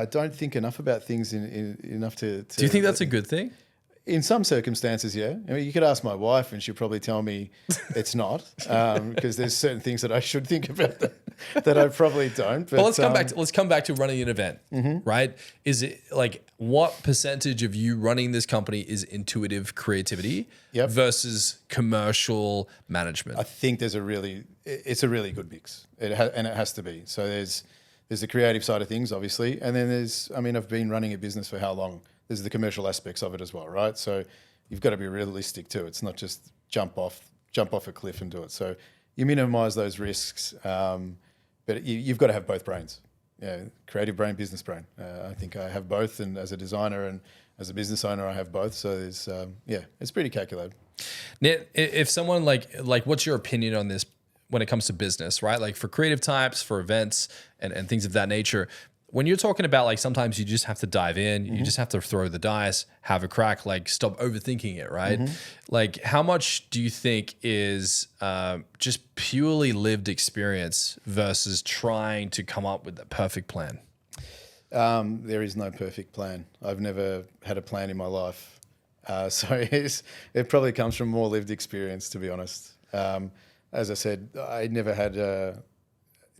I don't think enough about things enough to. Do you think that's a good thing? In some circumstances, yeah. I mean, you could ask my wife, and she'll probably tell me it's not, because there's certain things that I should think about that I probably don't. But let's come back to running an event, right? Is it like, what percentage of you running this company is intuitive creativity versus commercial management? I think it's a really good mix, and it has to be. So there's There's the creative side of things, obviously, and then I've been running a business for how long? There's the commercial aspects of it as well, right? So you've got to be realistic too. It's not just jump off a cliff and do it. So you minimise those risks, but you've got to have both brains. Yeah, creative brain, business brain. I think I have both, and as a designer and as a business owner, I have both. So there's it's pretty calculated. Now, if someone like what's your opinion on this when it comes to business, right? Like for creative types, for events and things of that nature, when you're talking about like sometimes you just have to dive in, you just have to throw the dice, have a crack, like stop overthinking it, right? Like how much do you think is just purely lived experience versus trying to come up with the perfect plan? There is no perfect plan. I've never had a plan in my life. So it probably comes from more lived experience, to be honest. As I said, I never had a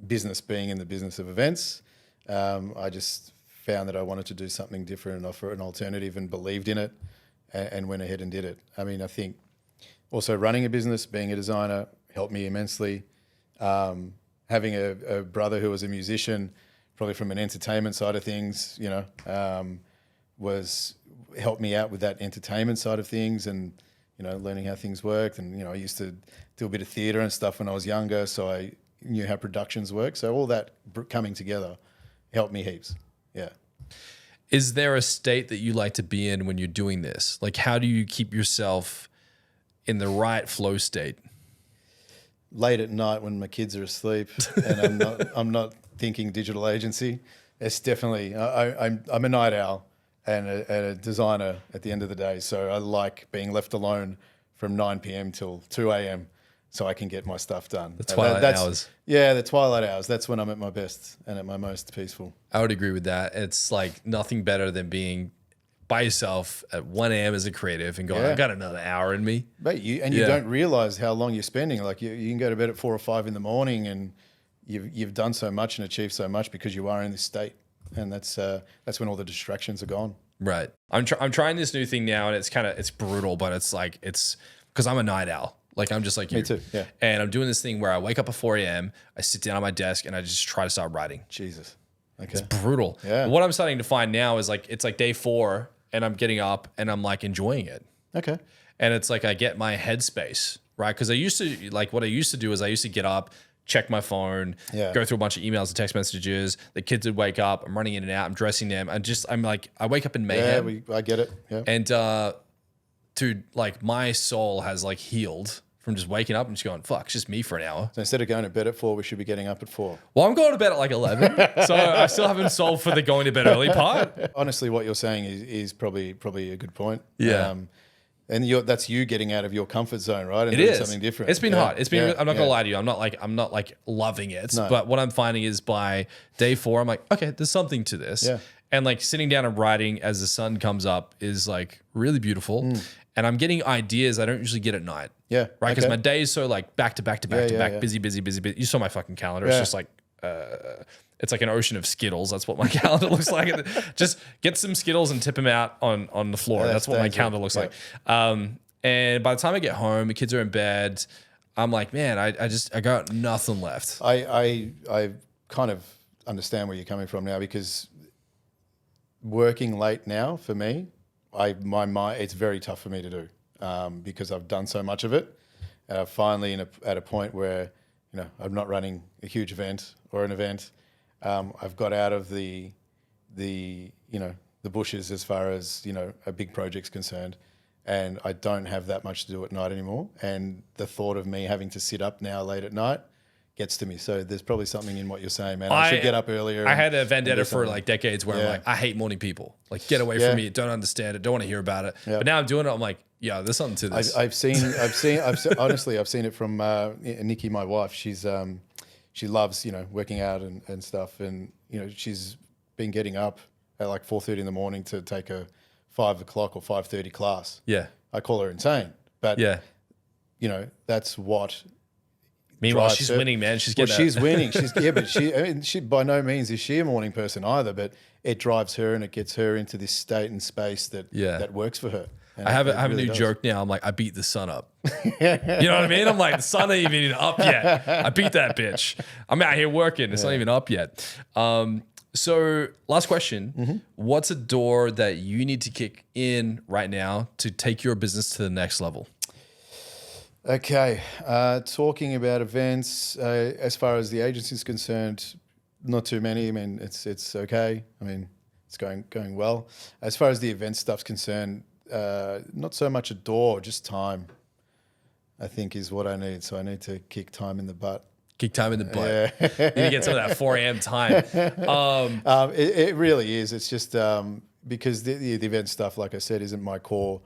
business being in the business of events. I just found that I wanted to do something different and offer an alternative and believed in it and went ahead and did it. I mean, I think also running a business, being a designer helped me immensely. Having a brother who was a musician, probably from an entertainment side of things, helped me out with that entertainment side of things and, learning how things worked. And, I used to do a bit of theatre and stuff when I was younger, so I knew how productions work. So all that coming together helped me heaps. Yeah. Is there a state that you like to be in when you're doing this? Like, how do you keep yourself in the right flow state? Late at night when my kids are asleep and I'm not thinking digital agency. It's definitely, I'm a night owl and a designer at the end of the day. So I like being left alone from 9 p.m. till 2 a.m. so I can get my stuff done. The twilight hours. Yeah, the twilight hours. That's when I'm at my best and at my most peaceful. I would agree with that. It's like nothing better than being by yourself at 1 a.m. as a creative and going, I got another hour in me. Mate, you don't realize how long you're spending. Like you can go to bed at 4 or 5 in the morning and you've done so much and achieved so much because you are in this state. And that's when all the distractions are gone. Right. I'm trying this new thing now and it's brutal, but it's because I'm a night owl. Like I'm just like you. Me too, yeah. And I'm doing this thing where I wake up at 4 a.m., I sit down at my desk and I just try to start writing. Jesus. Okay. It's brutal. Yeah. But what I'm starting to find now is like, it's like day 4 and I'm getting up and I'm like enjoying it. Okay. And it's like I get my headspace, right? Because I used to, what I used to do is I used to get up, check my phone, go through a bunch of emails and text messages. The kids would wake up. I'm running in and out. I'm dressing them. I wake up in mayhem. Yeah, I get it. Yeah. And dude, like my soul has like healed from just waking up and just going, fuck, it's just me for an hour. So instead of going to bed at 4, we should be getting up at 4. Well, I'm going to bed at like 11. So I still haven't solved for the going to bed early part. Honestly, what you're saying is probably a good point. Yeah. And that's you getting out of your comfort zone, right? And it doing is something different. It's been hard. It's been. I'm not gonna lie to you. I'm not like loving it. No. But what I'm finding is by day 4, I'm like, okay, there's something to this. Yeah. And like sitting down and writing as the sun comes up is like really beautiful. And I'm getting ideas I don't usually get at night. Yeah. Right. Because my day is so like back to back to back to back, busy. You saw my fucking calendar. It's just like. It's like an ocean of Skittles. That's what my calendar looks like. Just get some Skittles and tip them out on the floor. That's what my calendar looks like. And by the time I get home, the kids are in bed. I'm like, man, I got nothing left. I kind of understand where you're coming from now because working late now for me, my mind, it's very tough for me to do because I've done so much of it. And I'm finally at a point where I'm not running a huge event or an event. I've got out of the bushes as far as a big project's concerned, and I don't have that much to do at night anymore. And the thought of me having to sit up now late at night gets to me. So there's probably something in what you're saying, man. I should get up earlier. I had a vendetta for like decades where I'm like, I hate morning people. Like, get away from me. Don't understand it. Don't want to hear about it. But now I'm doing it. I'm like, yeah, there's something to this. I've seen honestly, I've seen it from Nikki, my wife. She loves, working out and stuff. And, she's been getting up at like 4:30 in the morning to take a 5 o'clock or 5:30 class. Yeah. I call her insane. But, that's what. Meanwhile, she's winning, man. She's winning. But she by no means is she a morning person either, but it drives her and it gets her into this state and space that works for her. I have a new joke now. I'm like, I beat the sun up. You know what I mean? I'm like, the sun ain't even up yet. I beat that bitch. I'm out here working. It's not even up yet. So last question. What's a door that you need to kick in right now to take your business to the next level? Okay. Talking about events, as far as the agency is concerned, not too many. I mean, it's okay. I mean, it's going well. As far as the event stuff's concerned, not so much a door, just time, I think is what I need. So I need to kick time in the butt. Kick time in the butt. Yeah. You need to get some of that 4 a.m. time. It really is. It's just because the event stuff, like I said, isn't my core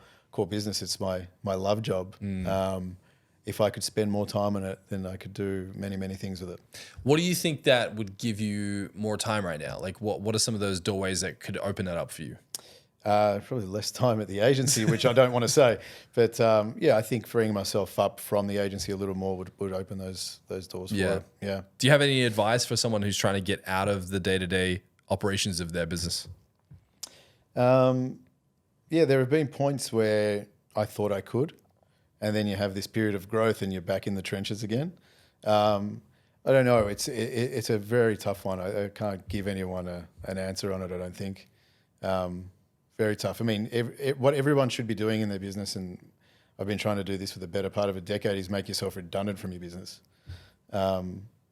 business. It's my love job. If I could spend more time on it, then I could do many, many things with it. What do you think that would give you more time right now? Like what are some of those doorways that could open that up for you? Probably less time at the agency, which I don't want to say. But I think freeing myself up from the agency a little more would open those doors for it. Yeah. Do you have any advice for someone who's trying to get out of the day-to-day operations of their business? There have been points where I thought I could, and then you have this period of growth and you're back in the trenches again. I don't know. It's a very tough one. I can't give anyone an answer on it, I don't think. Very tough. I mean, what everyone should be doing in their business, and I've been trying to do this for the better part of a decade, is make yourself redundant from your business.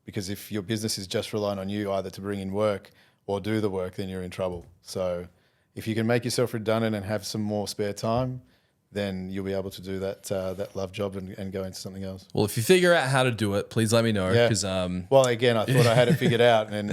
Because if your business is just relying on you either to bring in work or do the work, then you're in trouble. So if you can make yourself redundant and have some more spare time, then you'll be able to do that love job and go into something else. Well, if you figure out how to do it, please let me know. Because well, again, I thought I had it figured out, and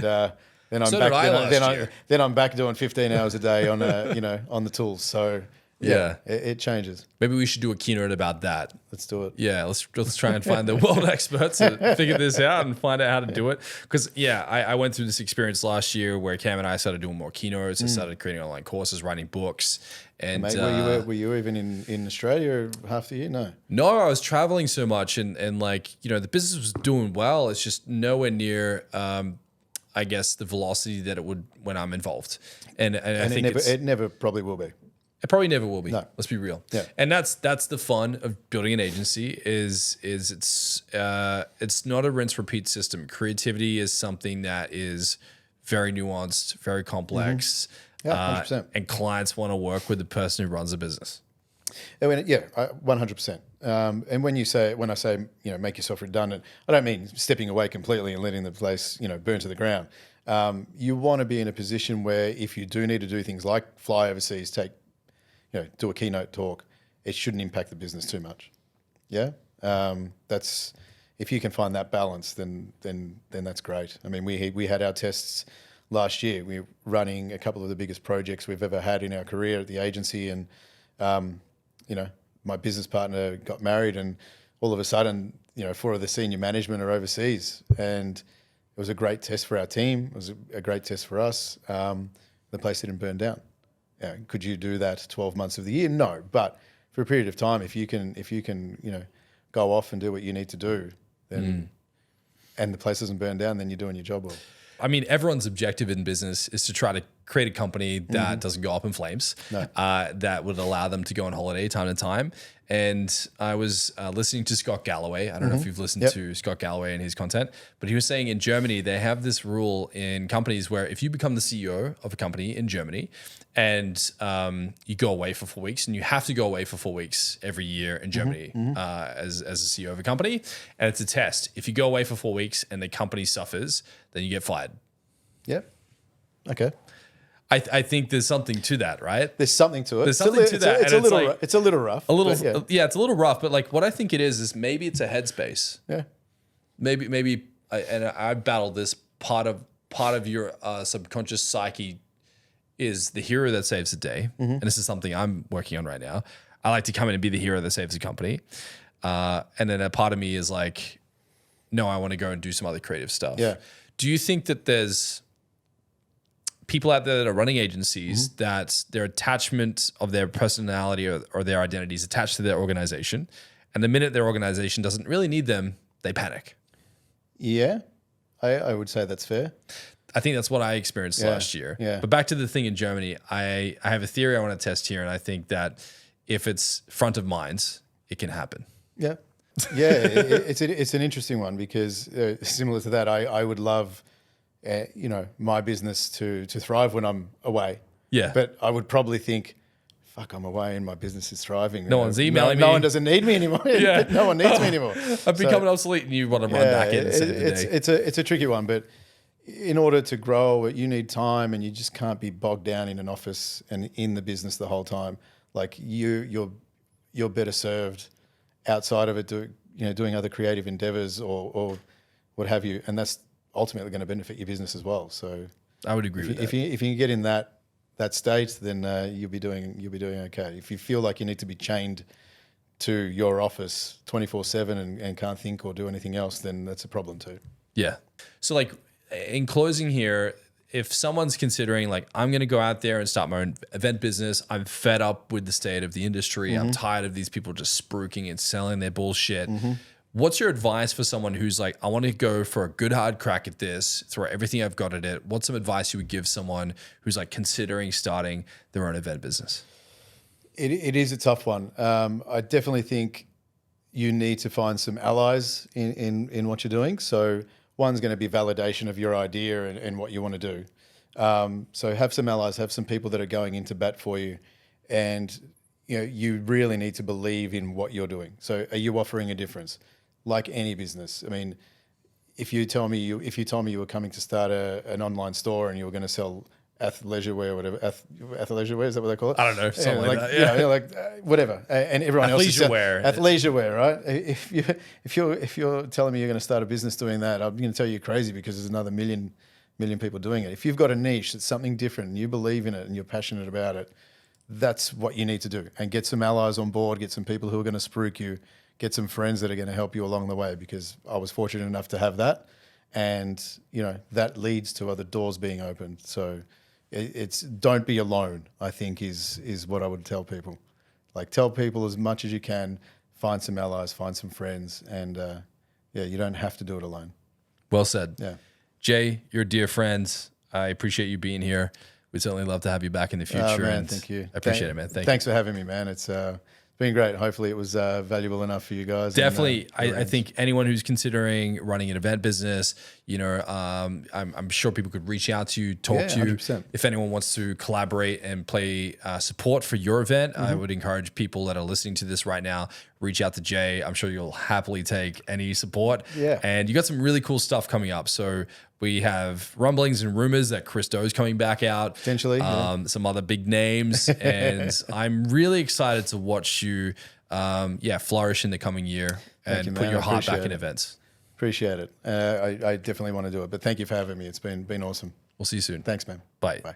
then I'm back. Then I'm back doing 15 hours a day on on the tools. So it changes. Maybe we should do a keynote about that. Let's do it. Yeah, let's try and find the world experts to figure this out and find out how to do it. Because I went through this experience last year where Cam and I started doing more keynotes. I started creating online courses, writing books. And mate, were you even in Australia half the year? No, I was traveling so much, and the business was doing well. It's just nowhere near I guess the velocity that it would when I'm involved, and I think it never probably will be. It probably never will be. No. Let's be real. Yeah. And that's the fun of building an agency is it's not a rinse repeat system. Creativity is something that is very nuanced, very complex. 100%. And clients want to work with the person who runs a business. 100%. And when I say make yourself redundant, I don't mean stepping away completely and letting the place burn to the ground. You want to be in a position where if you do need to do things like fly overseas, do a keynote talk, it shouldn't impact the business too much. Yeah, that's if you can find that balance, then that's great. I mean, we had our tests last year. We were running a couple of the biggest projects we've ever had in our career at the agency, and my business partner got married, and all of a sudden, 4 of the senior management are overseas, and it was a great test for our team. It was a great test for us. The place didn't burn down. Could you do that 12 months of the year? No, but for a period of time, if you can, go off and do what you need to do, then and the place doesn't burn down, then you're doing your job well. I mean, everyone's objective in business is to try to create a company that doesn't go up in flames, that would allow them to go on holiday time to time. And I was listening to Scott Galloway. I don't know if you've listened to Scott Galloway and his content, but he was saying in Germany, they have this rule in companies where if you become the CEO of a company in Germany and you go away for 4 weeks, and you have to go away for 4 weeks every year in Germany as a CEO of a company, and it's a test. If you go away for 4 weeks and the company suffers, then you get fired. Yep. Okay. I think there's something to that, right? There's something to it. There's something to that. It's a little rough. It's a little rough. But like what I think it is maybe it's a headspace. Yeah. Maybe, I battled this part of your subconscious psyche is the hero that saves the day, and this is something I'm working on right now. I like to come in and be the hero that saves the company, and then a part of me is like, no, I want to go and do some other creative stuff. Yeah. Do you think that there's people out there that are running agencies that their attachment of their personality or their identity is attached to their organization, and the minute their organization doesn't really need them, they panic? Yeah, I would say that's fair. I think that's what I experienced last year. Yeah. But back to the thing in Germany, I have a theory I want to test here, and I think that if it's front of minds, it can happen. Yeah. Yeah, it's an interesting one because similar to that, I would love, my business to thrive when I'm away. Yeah. But I would probably think, fuck, I'm away and my business is thriving. No one's emailing me. No one doesn't need me anymore. Yeah. No one needs me anymore. I've become obsolete and you want to run back in and save the day. It's a tricky one, but in order to grow, you need time, and you just can't be bogged down in an office and in the business the whole time. Like you're better served outside of it, doing other creative endeavors or what have you, and that's ultimately going to benefit your business as well. So I would agree with that. If you can get in that state, then you'll be doing okay. If you feel like you need to be chained to your office 24/7 and can't think or do anything else, then that's a problem too. Yeah. So like in closing here, if someone's considering like, I'm going to go out there and start my own event business, I'm fed up with the state of the industry. I'm tired of these people just spruiking and selling their bullshit. What's your advice for someone who's like, I want to go for a good hard crack at this, throw everything I've got at it? What's some advice you would give someone who's like considering starting their own event business? It is a tough one. I definitely think you need to find some allies in what you're doing. So one's going to be validation of your idea and what you want to do. So have some allies, have some people that are going into bat for you, and you really need to believe in what you're doing. So are you offering a difference? Like any business, I mean, if you told me you were coming to start an online store and you were going to sell athleisure wear, whatever, athleisure wear, is that what they call it? I don't know, something like that. Yeah, whatever. And everyone else is athleisure wear, right? If you're telling me you're going to start a business doing that, I'm going to tell you you're crazy because there's another million people doing it. If you've got a niche that's something different and you believe in it and you're passionate about it, that's what you need to do. And get some allies on board, get some people who are going to spruik you, get some friends that are going to help you along the way, because I was fortunate enough to have that. And, that leads to other doors being opened. So it's don't be alone, I think is what I would tell people. Like, tell people as much as you can, find some allies, find some friends, and you don't have to do it alone. Well said. Yeah. Jay, you're a dear friend. I appreciate you being here. We'd certainly love to have you back in the future. Oh, man, and thank you. I appreciate it, man. Thanks for having me, man. It's been great. Hopefully it was valuable enough for you guys. Definitely. I think anyone who's considering running an event business, I'm sure people could reach out to you, talk to you. 100%. If anyone wants to collaborate and play support for your event, I would encourage people that are listening to this right now, reach out to Jay. I'm sure you'll happily take any support. Yeah. And you got some really cool stuff coming up. So we have rumblings and rumors that Chris Doe's coming back out. Potentially. Some other big names. And I'm really excited to watch you, flourish in the coming year and put your heart back in events. Appreciate it. I definitely want to do it. But thank you for having me. It's been awesome. We'll see you soon. Thanks, man. Bye. Bye.